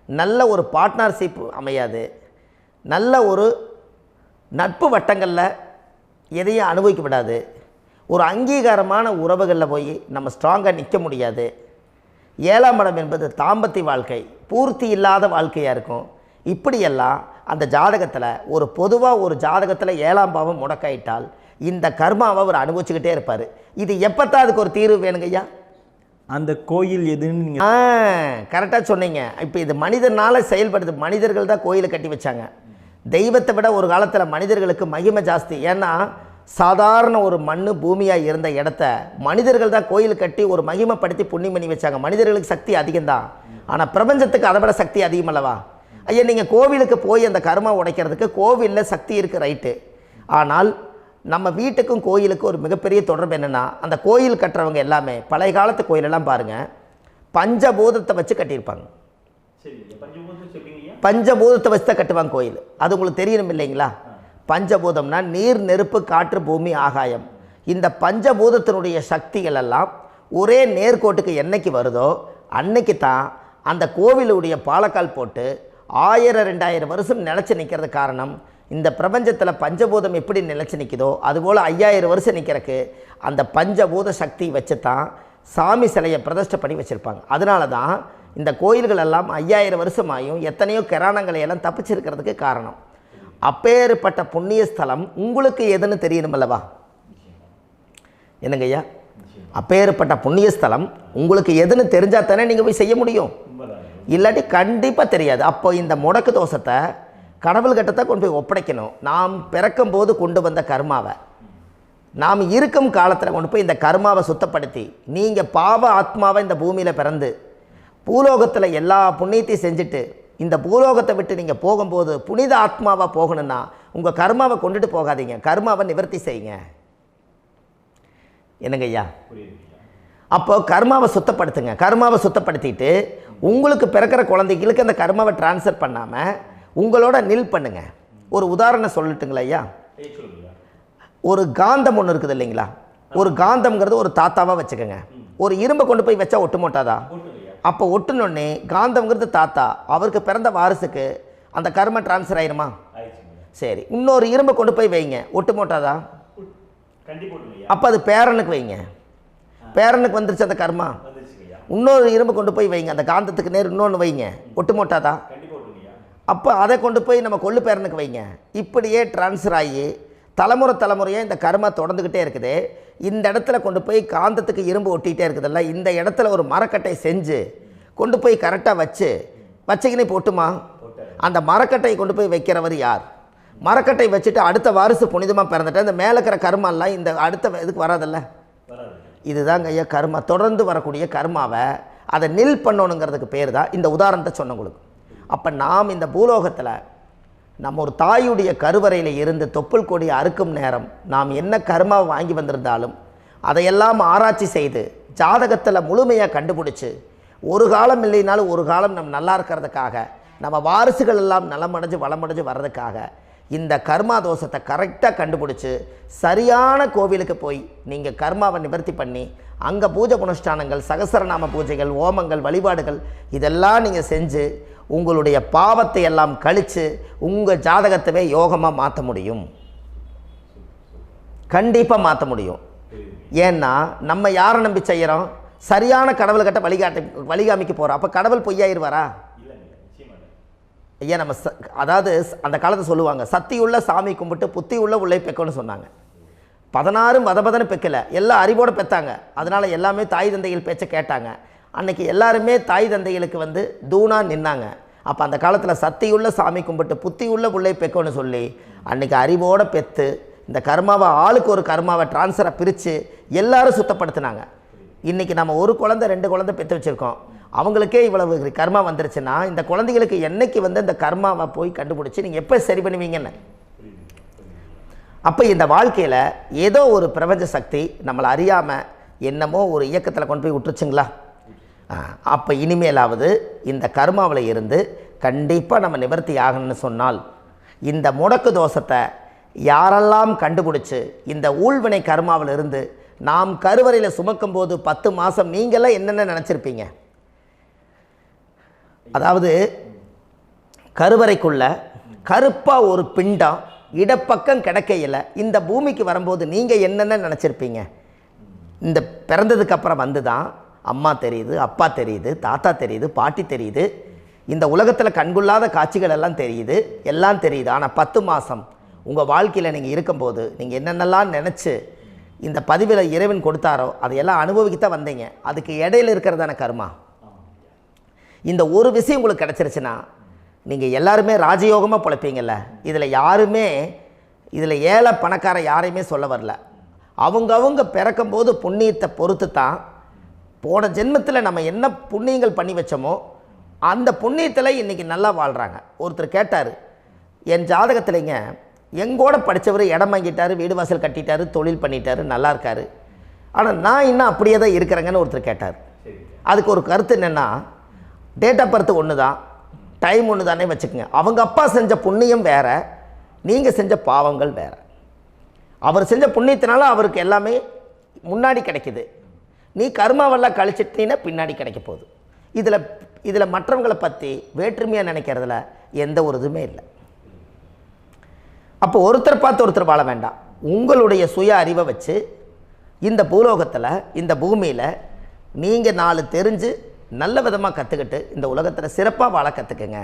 நல்ல ஒரு பார்ட்னர்ஷிப் அமையாது, நல்ல ஒரு நட்பு வட்டங்களில் எதையும் அனுபவிக்க விடாது, ஒரு அங்கீகாரமான உறவுகளில் போய் நம்ம ஸ்ட்ராங்காக நிற்க முடியாது. 7ஆம் இடம் என்பது தாம்பத்திய வாழ்க்கை, பூர்த்தி இல்லாத வாழ்க்கையாக இருக்கும். இப்படியெல்லாம் அந்த ஜாதகத்தில் ஒரு பொதுவாக ஒரு ஜாதகத்தில் 7ஆம் பாவம் முடக்காயிட்டால் இந்த கர்மாவை அவர் அனுபவிச்சுக்கிட்டே இருப்பார். இது எப்போத்தான் அதுக்கு ஒரு தீர்வு வேணுங்கய்யா? அந்த கோயில் எதுன்னு நீங்கள் கரெக்டாக சொன்னீங்க. இப்போ இது மனிதனால் செயல்படுது. மனிதர்கள் தான் கோயிலை கட்டி வச்சாங்க. தெய்வத்தை விட ஒரு காலத்தில் மனிதர்களுக்கு மகிமை ஜாஸ்தி. ஏன்னா சாதாரண ஒரு மண் பூமியாக இருந்த இடத்த மனிதர்கள் தான் கோயில் கட்டி ஒரு மகிமைப்படுத்தி புண்ணியம் பண்ணி வச்சாங்க. மனிதர்களுக்கு சக்தி அதிகம்தான், ஆனால் பிரபஞ்சத்துக்கு அதை விட சக்தி அதிகம் அல்லவா? ஐயா, நீங்கள் கோவிலுக்கு போய் அந்த கர்மா உடைக்கிறதுக்கு கோவிலில் சக்தி இருக்குது, ரைட்டு. ஆனால் நம்ம வீட்டுக்கும் கோயிலுக்கும் ஒரு மிகப்பெரிய தொடர்பு என்னென்னா, அந்த கோயில் கட்டுறவங்க எல்லாமே பழைய காலத்து கோயிலெல்லாம் பாருங்கள், பஞ்சபூதத்தை வச்சு கட்டியிருப்பாங்க. பஞ்சபூதத்தை வச்சு தான் கட்டுவாங்க கோயில். அது உங்களுக்கு தெரியணும் இல்லைங்களா? பஞ்சபூதம்னா நீர், நெருப்பு, காற்று, பூமி, ஆகாயம். இந்த பஞ்சபூதத்தினுடைய சக்திகள் எல்லாம் ஒரே நேர்கோட்டுக்கு என்னைக்கு வருதோ அன்னைக்கு தான் அந்த கோவிலுடைய பாலக்கால் போட்டு 1000-2000 வருஷம் நிலச்சி நிற்கிறது. காரணம், இந்த பிரபஞ்சத்தில் பஞ்சபூதம் எப்படி நிலச்சி நிற்குதோ அதுபோல் 5000 வருஷம் நிற்கிறதுக்கு அந்த பஞ்சபூத சக்தி வச்சு தான் சாமி சிலையை பிரதிஷ்டை பண்ணி வச்சுருப்பாங்க. அதனால தான் இந்த கோயில்கள் எல்லாம் 5000 வருஷமாயும் எத்தனையோ கிராணங்களை எல்லாம் தப்பிச்சிருக்கிறதுக்கு காரணம். அப்பேற்பட்ட புண்ணிய ஸ்தலம் உங்களுக்கு எதுன்னு தெரியணும் அல்லவா? என்னங்க ஐயா? அப்பேற்பட்ட புண்ணிய ஸ்தலம் உங்களுக்கு எதுன்னு தெரிஞ்சால் தானே நீங்கள் போய் செய்ய முடியும், இல்லாட்டி கண்டிப்பாக தெரியாது. அப்போ இந்த முடக்கு தோஷத்தை கடவுள்கிட்ட கொண்டு போய் ஒப்படைக்கணும். நாம் பிறக்கும் போது கொண்டு வந்த கர்மாவை நாம் இருக்கும் காலத்தில் கொண்டு போய் இந்த கர்மாவை சுத்தப்படுத்தி, நீங்கள் பாவ ஆத்மாவை இந்த பூமியில் பிறந்து பூலோகத்தில் எல்லா புண்ணியத்தையும் செஞ்சுட்டு இந்த பூலோகத்தை விட்டு நீங்கள் போகும்போது புனித ஆத்மாவாக போகணுன்னா உங்கள் கர்மாவை கொண்டுட்டு போகாதீங்க, கர்மாவை நிவர்த்தி செய்யுங்க. என்னங்க ஐயா? அப்போ கர்மாவை சுத்தப்படுத்துங்க. கர்மாவை சுத்தப்படுத்திட்டு உங்களுக்கு பிறக்கிற குழந்தைகளுக்கு அந்த கர்மாவை டிரான்ஸ்ஃபர் பண்ணாமல் உங்களோட நில் பண்ணுங்க. ஒரு உதாரணம் சொல்லட்டுங்களா ஐயா? ஒரு காந்தம் ஒன்று இருக்குது இல்லைங்களா? ஒரு காந்தம்ங்கிறது ஒரு தாத்தாவாக வச்சுக்கோங்க. ஒரு இரும்பை கொண்டு போய் வச்சா ஒட்டு மோட்டாதா? அப்போ ஒட்டுனோடனே காந்தம்ங்கிறது தாத்தா, அவருக்கு பிறந்த வாரிசுக்கு அந்த கர்ம டிரான்ஸ்ஃபர் ஆயிருமா? சரி, இன்னொரு இரும்பை கொண்டு போய் வைங்க, ஒட்டு மோட்டாதா? அப்போ அது பேரனுக்கு வைங்க, பேரனுக்கு வந்துருச்சு அந்த கர்மா. இன்னொரு இரும்பை கொண்டு போய் வைங்க, அந்த காந்தத்துக்கு நேர் இன்னொன்று வைங்க, ஒட்டு மோட்டாதா? அப்போ அதை கொண்டு போய் நம்ம கொள்ளு பேரனுக்கு வைங்க. இப்படியே டிரான்ஸ்ஃபர் ஆகி தலைமுறையாக இந்த கர்மா தொடர்ந்துக்கிட்டே இருக்குது. இந்த இடத்துல கொண்டு போய் காந்தத்துக்கு இரும்பு ஒட்டிகிட்டே இருக்குதுல்ல, இந்த இடத்துல ஒரு மரக்கட்டை செஞ்சு கொண்டு போய் கரெக்டாக வச்சுக்கினே போட்டுமா? அந்த மரக்கட்டையை கொண்டு போய் வைக்கிறவர் யார்? மரக்கட்டை வச்சுட்டு அடுத்த வாரிசு புனிதமாக பிறந்துட்டு அந்த மேலே இருக்கிற கர்மாலாம் இந்த அடுத்த இதுக்கு வராதில்ல. இதுதாங்க ஐயா கர்மா. தொடர்ந்து வரக்கூடிய கர்மாவை அதை நில் பண்ணணுங்கிறதுக்கு பேர் தான் இந்த உதாரணத்தை சொன்னவங்களுக்கு. அப்போ நாம் இந்த பூலோகத்தில் நம்ம ஒரு தாயுடைய கருவறையில் இருந்து தொப்புள் கொடி அறுக்கும் நேரம் நாம் என்ன கர்மாவை வாங்கி வந்திருந்தாலும் அதையெல்லாம் ஆராய்ச்சி செய்து ஜாதகத்தில் முழுமையாக கண்டுபிடிச்சி ஒரு காலம் இல்லைனாலும் ஒரு காலம் நம்ம நல்லா இருக்கிறதுக்காக, நம்ம வாரிசுகள் எல்லாம் நலமடைஞ்சு வளமடைஞ்சு வர்றதுக்காக இந்த கர்மா தோஷத்தை கரெக்டாக கண்டுபிடிச்சி சரியான கோவிலுக்கு போய் நீங்கள் கர்மாவை நிவர்த்தி பண்ணி அங்கே பூஜை புனஸ்தானங்கள், சகசரநாம பூஜைகள், ஓமங்கள், வழிபாடுகள் இதெல்லாம் நீங்கள் செஞ்சு உங்களுடைய பாவத்தை எல்லாம் கழித்து உங்கள் ஜாதகத்தவே யோகமாக மாற்ற முடியும். கண்டிப்பாக மாற்ற முடியும். ஏன்னா நம்ம யாரை நம்பி செய்கிறோம்? சரியான கடவுள்கிட்ட வழிகாமிக்க போகிறோம். அப்போ கடவுள் பொய்யாயிருவாரா? ஐயா நம்ம அதாவது அந்த காலத்தை சொல்லுவாங்க, சத்தியுள்ள சாமி கும்பிட்டு புத்தி உள்ள உள்ளே பெக்கணும்னு சொன்னாங்க. 16 வதபதன்னு பெக்கலை, எல்லாம் அறிவோடு பெற்றாங்க. அதனால் எல்லாமே தாய் தந்தைகள் பேச்சை கேட்டாங்க. அன்றைக்கி எல்லாருமே தாய் தந்தைகளுக்கு தூணாக நின்னாங்க. அப்போ அந்த காலத்தில் சத்தியுள்ள சாமி கும்பிட்டு புத்தி உள்ள உள்ளே பெக்கணும்னு சொல்லி அன்றைக்கி அறிவோடு பெற்று இந்த கர்மாவை ஆளுக்கு ஒரு கர்மாவை டிரான்ஸ்ஃபரை பிரித்து எல்லாரும் சுத்தப்படுத்தினாங்க. இன்றைக்கி நம்ம ஒரு குழந்தை 2 குழந்தை பெற்று வச்சுருக்கோம். அவங்களுக்கே இவ்வளவு கர்மா வந்துருச்சுன்னா இந்த குழந்தைகளுக்கு என்னைக்கு இந்த கர்மாவை போய் கண்டுபிடிச்சி நீங்கள் எப்போ சரி பண்ணுவீங்கன்னு. அப்போ இந்த வாழ்க்கையில் ஏதோ ஒரு பிரபஞ்ச சக்தி நம்மளை அறியாமல் என்னமோ ஒரு இயக்கத்தில் கொண்டு போய் விட்டுருச்சுங்களா? அப்போ இனிமேலாவது இந்த கர்மாவில் இருந்து கண்டிப்பாக நம்ம நிவர்த்தி ஆகணும்னு சொன்னால் இந்த முடக்கு தோஷத்தை யாரெல்லாம் கண்டுபிடிச்சி இந்த ஊழ்வினை கர்மாவில் இருந்து நாம் கருவறையில் சுமக்கும் போது 10 மாதம் நீங்களாம் என்னென்ன நினச்சிருப்பீங்க? அதாவது கருவறைக்குள்ள கருப்பாக ஒரு பிண்டம் இடப்பக்கம் கிடக்கையில் இந்த பூமிக்கு வரும்போது நீங்கள் என்னென்ன நினச்சிருப்பீங்க? இந்த பிறந்ததுக்கு அப்புறம் வந்து தான் அம்மா தெரியுது, அப்பா தெரியுது, தாத்தா தெரியுது, பாட்டி தெரியுது, இந்த உலகத்தில் கண்கொள்ளாத காட்சிகள் எல்லாம் தெரியுது, எல்லாம் தெரியுது. ஆனால் 10 மாதம் உங்கள் வாழ்க்கையில் நீங்கள் இருக்கும்போது நீங்கள் என்னென்னலாம் நினச்சி இந்த பதிவில் இறைவன் கொடுத்தாரோ அதையெல்லாம் அனுபவிக்கத்தான் வந்தீங்க. அதுக்கு இடையில இருக்கிறதான கர்மா. இந்த ஒரு விஷயம் உங்களுக்கு கிடச்சிருச்சுன்னா நீங்கள் எல்லாருமே ராஜயோகமாக பிழைப்பீங்கள்ல. இதில் ஏழை பணக்கார யாரையுமே சொல்ல வரல. அவங்க பிறக்கும்போது புண்ணியத்தை பொறுத்து தான் போன ஜென்மத்தில் நம்ம என்ன புண்ணியங்கள் பண்ணி வச்சோமோ அந்த புண்ணியத்தில் இன்றைக்கி நல்லா வாழ்கிறாங்க. ஒருத்தர் கேட்டார், என் ஜாதகத்தில்ங்க எங்கூட படித்தவர் இடம் வாங்கிட்டார், வீடு வாசல் கட்டிட்டார், தொழில் பண்ணிட்டார், நல்லா இருக்கார், ஆனால் நான் இன்னும் அப்படியே தான் இருக்கிறேங்கன்னு ஒருத்தர் கேட்டார். அதுக்கு ஒரு கருத்து என்னென்னா, டேட் ஆஃப் பர்த் ஒன்று தான், டைம் ஒன்று தானே வச்சுக்கோங்க. அவங்க அப்பா செஞ்ச புண்ணியம் வேறு, நீங்கள் செஞ்ச பாவங்கள் வேறு. அவர் செஞ்ச புண்ணியத்தினால அவருக்கு எல்லாமே முன்னாடி கிடைக்கிது. நீ கர்மாவெல்லாம் கழிச்சிட்டினா பின்னாடி கிடைக்க போகுது. இதில் மற்றவங்களை பற்றி வேற்றுமையாக நினைக்கிறதுல எந்த ஒரு இதுவுமே இல்லை. அப்போ ஒருத்தர் பார்த்து ஒருத்தர் வாழ வேண்டாம். உங்களுடைய சுய அறிவை வச்சு இந்த பூலோகத்தில் இந்த பூமியில் நீங்கள் 4 தெரிஞ்சு நல்ல விதமாக கற்றுக்கிட்டு இந்த உலகத்தில் சிறப்பாக வாழ கற்றுக்குங்க.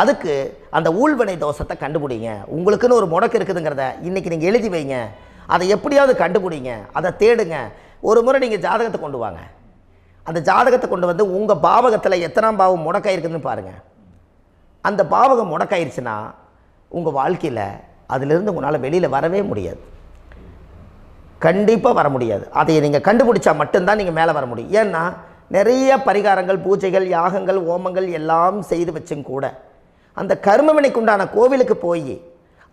அதுக்கு அந்த ஊழ்வினை தோஷத்தை கண்டுபிடிங்க. உங்களுக்குன்னு ஒரு முடக்கு இருக்குதுங்கிறத இன்றைக்கி நீங்கள் எழுதி வைங்க. அதை எப்படியாவது கண்டுபிடிங்க, அதை தேடுங்க. ஒரு முறை நீங்கள் ஜாதகத்தை கொண்டு வாங்க. அந்த ஜாதகத்தை கொண்டு வந்து உங்கள் பாவகத்தில் எத்தனாம் பாவம் முடக்காயிருக்குதுன்னு பாருங்கள். அந்த பாவகம் முடக்காயிருச்சுன்னா உங்கள் வாழ்க்கையில் அதிலிருந்து உங்களால் வெளியில் வரவே முடியாது, கண்டிப்பாக வர முடியாது. அதை நீங்கள் கண்டுபிடிச்சா மட்டும்தான் நீங்கள் மேலே வர முடியும். ஏன்னா நிறைய பரிகாரங்கள், பூஜைகள், யாகங்கள், ஓமங்கள் எல்லாம் செய்து வச்சும் கூட அந்த கர்மவினைக்கு உண்டான கோவிலுக்கு போய்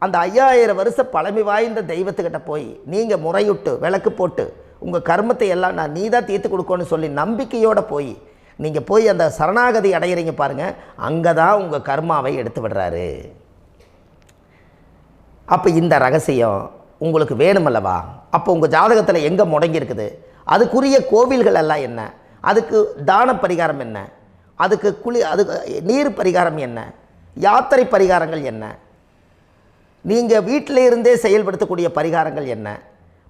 அந்த 5000 வருஷ பழமை வாய்ந்த தெய்வத்துக்கிட்ட போய் நீங்கள் முறையிட்டு விளக்கு போட்டு உங்கள் கர்மத்தை எல்லாம் நான் நீ தான் தீர்த்து கொடுக்கணும்னு சொல்லி நம்பிக்கையோடு நீங்கள் போய் அந்த சரணாகதி அடையிறீங்க பாருங்கள், அங்கே தான் உங்கள் கர்மாவை எடுத்து விடுறாரு. அப்போ இந்த ரகசியம் உங்களுக்கு வேணுமல்லவா? அப்போ உங்கள் ஜாதகத்தில் எங்கே முடங்கி அதுக்குரிய கோவில்கள் எல்லாம் என்ன, அதுக்கு தான பரிகாரம் என்ன, அதுக்கு நீர் பரிகாரம் என்ன, யாத்திரை பரிகாரங்கள் என்ன, நீங்கள் வீட்டில் இருந்தே செயல்படுத்தக்கூடிய பரிகாரங்கள் என்ன,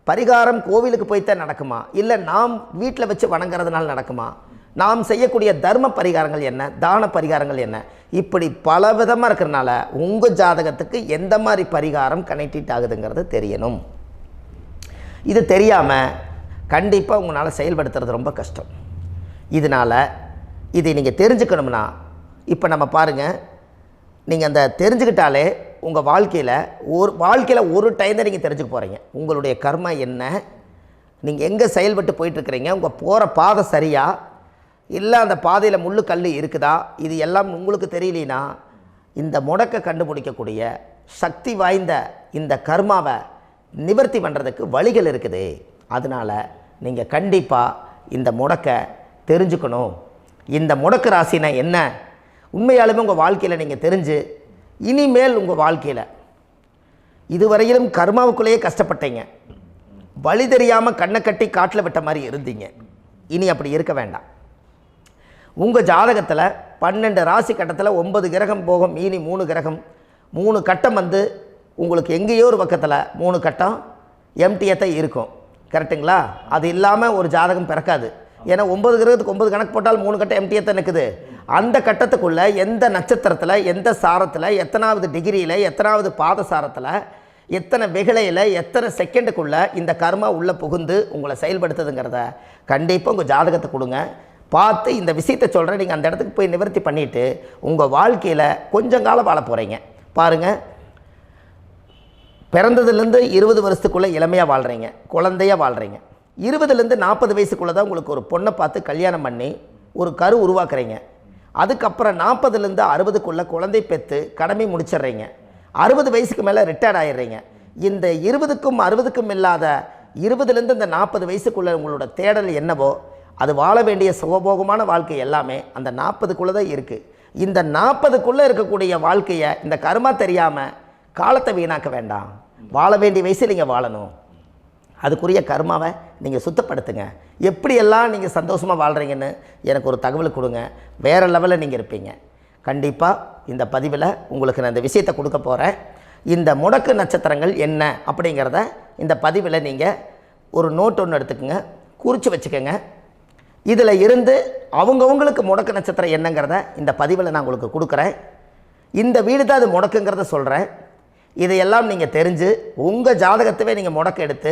பரிகாரம் கோவிலுக்கு போய்த்தான் நடக்குமா, இல்லை நாம் வீட்டில் வச்சு வணங்குறதுனால நடக்குமா, நாம் செய்யக்கூடிய தர்ம பரிகாரங்கள் என்ன, தான பரிகாரங்கள் என்ன, இப்படி பல விதமாக இருக்கிறனால உங்கள் ஜாதகத்துக்கு எந்த மாதிரி பரிகாரம் கனெக்ட் ஆகுதுங்கிறது தெரியணும். இது தெரியாமல் கண்டிப்பாக உங்களால் செயல்படுத்துறது ரொம்ப கஷ்டம். இதனால் இதை நீங்கள் தெரிஞ்சுக்கணும்னா இப்போ நம்ம பாருங்கள், நீங்கள் அந்த தெரிஞ்சுக்கிட்டாலே உங்கள் வாழ்க்கையில் ஒரு டைம் தான் நீங்கள் தெரிஞ்சுக்க போகிறீங்க. உங்களுடைய கர்மா என்ன, நீங்கள் எங்கே செயல்பட்டு போயிட்டுருக்கிறீங்க, உங்கள் போகிற பாதை சரியா இல்லை அந்த பாதையில் முள்ளு கல் இருக்குதா, இது எல்லாம் உங்களுக்கு தெரியலனா இந்த முடக்கை கண்டுபிடிக்கக்கூடிய சக்தி வாய்ந்த இந்த கர்மாவை நிவர்த்தி பண்ணுறதுக்கு வழிகள் இருக்குது. அதனால் நீங்கள் கண்டிப்பாக இந்த முடக்கை தெரிஞ்சுக்கணும். இந்த முடக்கு ராசினா என்ன உண்மையாலுமே உங்கள் வாழ்க்கையில் நீங்கள் தெரிஞ்சு இனிமேல் உங்கள் வாழ்க்கையில் இதுவரையிலும் கர்மாவுக்குள்ளேயே கஷ்டப்பட்டீங்க, வழி தெரியாமல் கண்ணை கட்டி காட்டில் விட்ட மாதிரி இருந்தீங்க. இனி அப்படி இருக்க வேண்டாம். உங்கள் ஜாதகத்தில் 12 ராசி கட்டத்தில் 9 கிரகம் போகும், மீனி 3 கிரகம், 3 கட்டம் உங்களுக்கு எங்கேயோ ஒரு பக்கத்தில் 3 கட்டம் எம்டியாக தான் இருக்கும். கரெக்டுங்களா? அது இல்லாமல் ஒரு ஜாதகம் பிறக்காது. ஏன்னா 9 கிரகத்துக்கு 9 கணக்கு போட்டால் 3 கட்டம் எம்டியாக தான் நிற்குது. அந்த கட்டத்துக்குள்ளே எந்த நட்சத்திரத்தில், எந்த சாரத்தில், எத்தனாவது டிகிரியில், எத்தனாவது பாதசாரத்தில், எத்தனை வெகுளையில், எத்தனை செகண்டுக்குள்ளே இந்த கர்மா உள்ளே புகுந்து உங்களை செயல்படுத்துதுங்கிறத கண்டிப்பாக உங்கள் ஜாதகத்தை கொடுங்க. பார்த்து இந்த விஷயத்தை சொல்கிறேன், நீங்கள் அந்த இடத்துக்கு போய் நிவர்த்தி பண்ணிவிட்டு உங்கள் வாழ்க்கையில் கொஞ்சம் காலம் வாழ போகிறீங்க. பாருங்கள், பிறந்ததுலேருந்து 20 வருஷத்துக்குள்ளே இளமையாக வாழ்கிறீங்க, குழந்தையாக வாழ்கிறீங்க. 20லேருந்து 40 வயசுக்குள்ளே தான் உங்களுக்கு ஒரு பொண்ணை பார்த்து கல்யாணம் பண்ணி ஒரு கரு உருவாக்குறீங்க. அதுக்கப்புறம் 40லேருந்து 60க்குள்ளே குழந்தை பெற்று கடமை முடிச்சிடுறீங்க. 60 வயசுக்கு மேலே ரிட்டையர்ட் ஆகிடுறீங்க. இந்த 20க்கும் 60க்கும் இல்லாத 20லேருந்து இந்த 40 வயசுக்குள்ளே உங்களோட தேடல் என்னவோ அது வாழ வேண்டிய சுகபோகமான வாழ்க்கை எல்லாமே அந்த 40க்குள்ளே தான் இருக்குது. இந்த 40க்குள்ளே இருக்கக்கூடிய வாழ்க்கையை இந்த கர்மா தெரியாமல் காலத்தை வீணாக்க வேண்டாம். வாழ வேண்டிய வயசில் நீங்கள் வாழணும். அதுக்குரிய கர்மாவை நீங்கள் சுத்தப்படுத்துங்க. எப்படியெல்லாம் நீங்கள் சந்தோஷமாக வாழ்கிறீங்கன்னு எனக்கு ஒரு தகவல் கொடுங்க. வேறு லெவலில் நீங்கள் இருப்பீங்க. கண்டிப்பாக இந்த பதிவில் உங்களுக்கு நான் இந்த விஷயத்தை கொடுக்க போகிறேன். இந்த முடக்கு நட்சத்திரங்கள் என்ன அப்படிங்கிறத இந்த பதிவில் நீங்கள் ஒரு நோட் ஒன்று எடுத்துக்கோங்க, குறித்து வச்சுக்கோங்க. இதில் இருந்து அவங்கவுங்களுக்கு முடக்கு நட்சத்திரம் என்னங்கிறத இந்த பதிவில் நான் உங்களுக்கு கொடுக்குறேன். இந்த வீடு தான் அது முடக்குங்கிறத சொல்கிறேன். இதையெல்லாம் நீங்கள் தெரிஞ்சு உங்கள் ஜாதகத்தவே நீங்கள் முடக்கு எடுத்து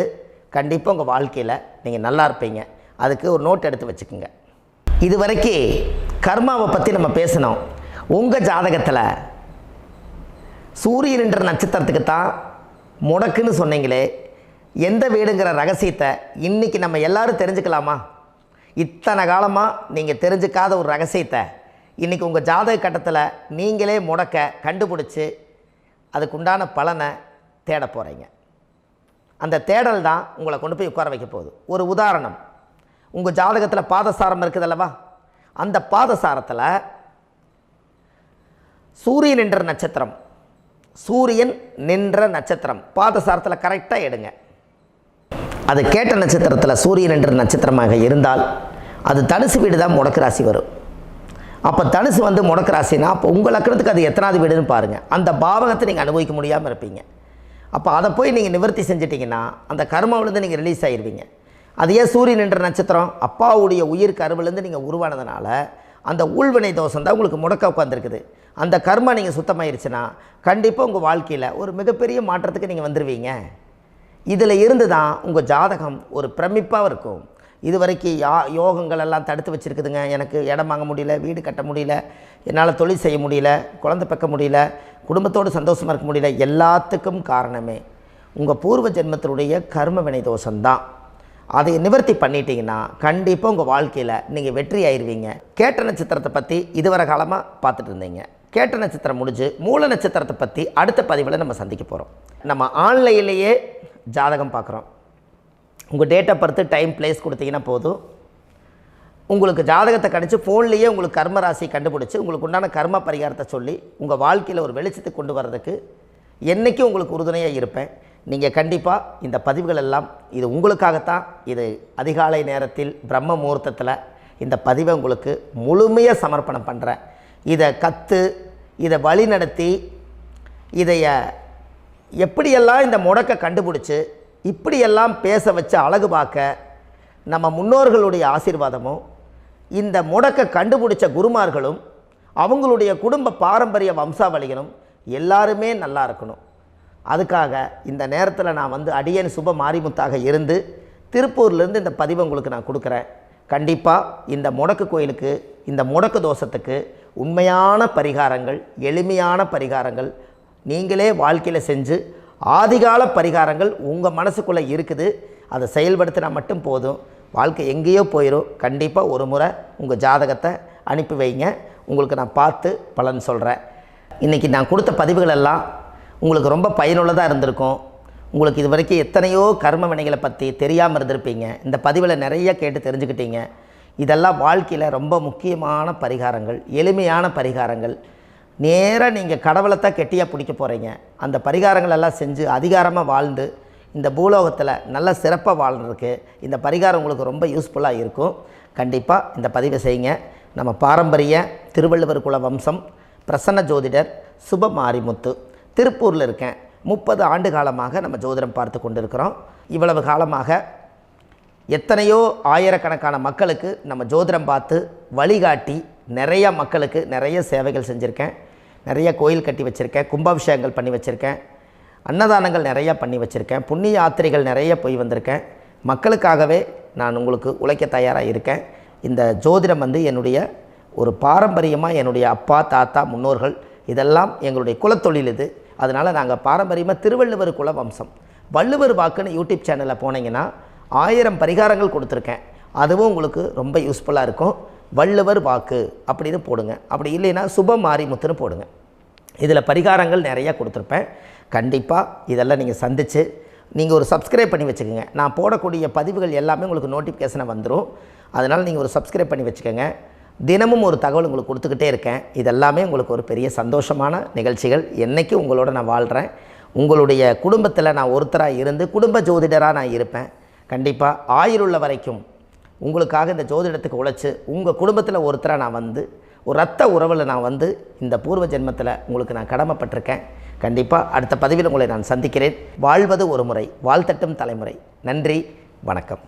கண்டிப்பாக உங்கள் வாழ்க்கையில் நீங்கள் நல்லா இருப்பீங்க. அதுக்கு ஒரு நோட் எடுத்து வச்சுக்கோங்க. இது வரைக்கும் கர்மாவை பற்றி நம்ம பேசினோம். உங்கள் ஜாதகத்தில் சூரியன் என்ற நட்சத்திரத்துக்கு தான் முடக்குன்னு சொன்னீங்களே, எந்த வீடுங்கிற ரகசியத்தை இன்றைக்கி நம்ம எல்லோரும் தெரிஞ்சுக்கலாமா? இத்தனை காலமாக நீங்கள் தெரிஞ்சுக்காத ஒரு ரகசியத்தை இன்றைக்கி உங்கள் ஜாதக கட்டத்தில் நீங்களே முடக்க கண்டுபிடிச்சி அதுக்குண்டான பலனை தேட போகிறீங்க. அந்த தேடல் தான் உங்களை கொண்டு போய் உட்கார வைக்க போகுது. ஒரு உதாரணம், உங்கள் ஜாதகத்தில் பாதசாரம் இருக்குது அல்லவா? அந்த பாதசாரத்தில் சூரியன் என்ற நட்சத்திரம், சூரியன் நின்ற நட்சத்திரம் பாதசாரத்தில் கரெக்டாக எடுங்க. அது கேட்ட நட்சத்திரத்தில் சூரியன் என்ற நட்சத்திரமாக இருந்தால் அது தனுசு வீடு தான் முடக்கு ராசி வரும். அப்போ தனுசு வந்து முடக்கு ராசினா அப்போ உங்கள் லக்கணத்துக்கு அது எத்தனாவது வீடுன்னு பாருங்கள். அந்த பாவகத்தை நீங்கள் அனுபவிக்க முடியாமல் இருப்பீங்க. அப்போ அதை போய் நீங்கள் நிவர்த்தி செஞ்சிட்டிங்கன்னா அந்த கர்மாவிலேருந்து நீங்கள் ரிலீஸ் ஆகிடுவீங்க. அது ஏன் சூரியன் என்ற நட்சத்திரம் அப்பாவுடைய உயிர் கருவிலேருந்து நீங்கள் உருவானதுனால அந்த உள்வினை தோஷம் தான் உங்களுக்கு முடக்க உட்காந்துருக்குது. அந்த கர்மா நீங்கள் சுத்தமாயிருச்சுன்னா கண்டிப்பாக உங்கள் வாழ்க்கையில் ஒரு மிகப்பெரிய மாற்றத்துக்கு நீங்கள் வந்துடுவீங்க. இதில் இருந்து தான் உங்கள் ஜாதகம் ஒரு பிரமிப்பாக இருக்கும். இது வரைக்கும் யோகங்கள் எல்லாம் தடுத்து வச்சுருக்குதுங்க. எனக்கு இடம் வாங்க முடியல, வீடு கட்ட முடியல, என்னால் தொழில் செய்ய முடியல, குழந்தை பெக்க முடியல, குடும்பத்தோடு சந்தோஷமாக இருக்க முடியல. எல்லாத்துக்கும் காரணமே உங்கள் பூர்வ ஜென்மத்தினுடைய கர்ம வினை தோஷம்தான். அதை நிவர்த்தி பண்ணிட்டீங்கன்னா கண்டிப்பாக உங்கள் வாழ்க்கையில் நீங்கள் வெற்றி ஆயிடுவீங்க. கேட்ட நட்சத்திரத்தை பற்றி இதுவரை காலமாக பார்த்துட்டு இருந்தீங்க. கேட்ட நட்சத்திரம் முடிஞ்சு மூல நட்சத்திரத்தை பற்றி அடுத்த பதிவில் நம்ம சந்திக்க போகிறோம். நம்ம ஆன்லைன்லேயே ஜாதகம் பார்க்குறோம். உங்கள் date of birth, time, place கொடுத்தீங்கன்னா போதும். உங்களுக்கு ஜாதகத்தை கணிச்சு ஃபோன்லேயே உங்களுக்கு கர்ம ராசி கண்டுபிடிச்சி உங்களுக்கு உண்டான கர்ம பரிகாரத்தை சொல்லி உங்கள் வாழ்க்கையில் ஒரு வெளிச்சத்துக்கு கொண்டு வர்றதுக்கு என்றைக்கும் உங்களுக்கு உறுதுணையாக இருப்பேன். நீங்கள் கண்டிப்பாக இந்த பதிவுகள் எல்லாம் இது உங்களுக்காகத்தான். இது அதிகாலை நேரத்தில் பிரம்ம முகூர்த்தத்தில் இந்த பதிவை உங்களுக்கு முழுமையாக சமர்ப்பணம் பண்ணுறேன். இதை கற்று இதை வழி நடத்தி இதைய எப்படியெல்லாம் இந்த முடக்க கண்டுபிடிச்சி இப்படியெல்லாம் பேச வச்சு அழகு பார்க்க நம்ம முன்னோர்களுடைய ஆசீர்வாதமும் இந்த முடக்க கண்டுபிடிச்ச குருமார்களும் அவங்களுடைய குடும்ப பாரம்பரிய வம்சாவளிகளும் எல்லாருமே நல்லா இருக்கணும். அதுக்காக இந்த நேரத்தில் நான் வந்து அடியேன் சுப மாரிமுத்தாக இருந்து திருப்பூர்லேருந்து இந்த பதிவை உங்களுக்கு நான் கொடுக்குறேன். கண்டிப்பாக இந்த முடக்கு கோயிலுக்கு, இந்த முடக்கு தோஷத்துக்கு உண்மையான பரிகாரங்கள், எளிமையான பரிகாரங்கள் நீங்களே வாழ்க்கையில் செஞ்சு ஆதிகால பரிகாரங்கள் உங்கள் மனசுக்குள்ளே இருக்குது. அதை செயல்படுத்தினா மட்டும் போதும், வாழ்க்கை எங்கேயோ போயிடும். கண்டிப்பாக ஒரு முறை உங்கள் ஜாதகத்தை அனுப்பி வைங்க, உங்களுக்கு நான் பார்த்து பலன் சொல்கிறேன். இன்றைக்கி நான் கொடுத்த பதிவுகள் எல்லாம் உங்களுக்கு ரொம்ப பயனுள்ளதாக இருந்திருக்கும். உங்களுக்கு இது வரைக்கும் எத்தனையோ கர்ம வினைகளை பற்றி தெரியாமல் இருந்திருப்பீங்க. இந்த பதிவில் நிறைய கேட்டு தெரிஞ்சுக்கிட்டீங்க. இதெல்லாம் வாழ்க்கையில் ரொம்ப முக்கியமான பரிகாரங்கள், எளிமையான பரிகாரங்கள். நேராக நீங்கள் கடவுளைத்தான் கெட்டியாக பிடிக்க போகிறீங்க. அந்த பரிகாரங்கள் எல்லாம் செஞ்சு அதிகாரமாக வாழ்ந்து இந்த பூலோகத்தில் நல்ல சிறப்பாக வாழ்கிறதுக்கு இந்த பரிகாரம் உங்களுக்கு ரொம்ப யூஸ்ஃபுல்லாக இருக்கும். கண்டிப்பாக இந்த பதிவை செய்யுங்க. நம்ம பாரம்பரிய திருவள்ளுவர் குல வம்சம், பிரசன்ன ஜோதிடர் சுப மாரிமுத்து, திருப்பூரில் இருக்கேன். 30 ஆண்டு காலமாக நம்ம ஜோதிடம் பார்த்து கொண்டு இருக்கிறோம். இவ்வளவு காலமாக எத்தனையோ ஆயிரக்கணக்கான மக்களுக்கு நம்ம ஜோதிடம் பார்த்து வழிகாட்டி நிறைய மக்களுக்கு நிறைய சேவைகள் செஞ்சுருக்கேன். நிறைய கோயில் கட்டி வச்சுருக்கேன், கும்பாபிஷேகங்கள் பண்ணி வச்சுருக்கேன், அன்னதானங்கள் நிறையா பண்ணி வச்சுருக்கேன், புண்ணிய யாத்திரைகள் நிறைய போய் வந்திருக்கேன். மக்களுக்காகவே நான் உங்களுக்கு உழைக்க தயாராக இருக்கேன். இந்த ஜோதிடம் வந்து என்னுடைய ஒரு பாரம்பரியமாக, என்னுடைய அப்பா தாத்தா முன்னோர்கள் இதெல்லாம் எங்களுடைய குலத்தொழில் இது. அதனால் நாங்கள் பாரம்பரியமாக திருவள்ளுவர் குல வம்சம். வள்ளுவர் வாக்குன்னு யூடியூப் சேனலில் போனீங்கன்னா 1000 பரிகாரங்கள் கொடுத்துருக்கேன். அதுவும் உங்களுக்கு ரொம்ப யூஸ்ஃபுல்லாக இருக்கும். வள்ளுவர் வாக்கு அப்படின்னு போடுங்க, அப்படி இல்லைன்னா சுப மாரிமுத்துன்னு போடுங்க. இதில் பரிகாரங்கள் நிறையா கொடுத்துருப்பேன். கண்டிப்பாக இதெல்லாம் நீங்கள் சந்தித்து நீங்கள் ஒரு சப்ஸ்கிரைப் பண்ணி வச்சுக்கோங்க. நான் போடக்கூடிய பதிவுகள் எல்லாமே உங்களுக்கு நோட்டிஃபிகேஷனை வந்துடும். அதனால் நீங்கள் ஒரு சப்ஸ்கிரைப் பண்ணி வச்சுக்கோங்க. தினமும் ஒரு தகவல் உங்களுக்கு கொடுத்துக்கிட்டே இருக்கேன். இதெல்லாமே உங்களுக்கு ஒரு பெரிய சந்தோஷமான நிகழ்ச்சிகள். என்றைக்கும் உங்களோட நான் வாழ்கிறேன். உங்களுடைய குடும்பத்தில் நான் ஒருத்தராக இருந்து குடும்ப ஜோதிடராக நான் இருப்பேன். கண்டிப்பாக ஆயுளுள்ள வரைக்கும் உங்களுக்காக இந்த ஜோதிடத்துக்கு உழைச்சி உங்கள் குடும்பத்தில் ஒருத்தராக நான் வந்து ஒரு ரத்த உறவில் நான் வந்து இந்த பூர்வ ஜென்மத்தில் உங்களுக்கு நான் கடமைப்பட்டிருக்கேன். கண்டிப்பாக அடுத்த பதிவில் உங்களை நான் சந்திக்கிறேன். வாழ்வது ஒரு முறை, வாழ்த்தட்டும் தலைமுறை. நன்றி, வணக்கம்.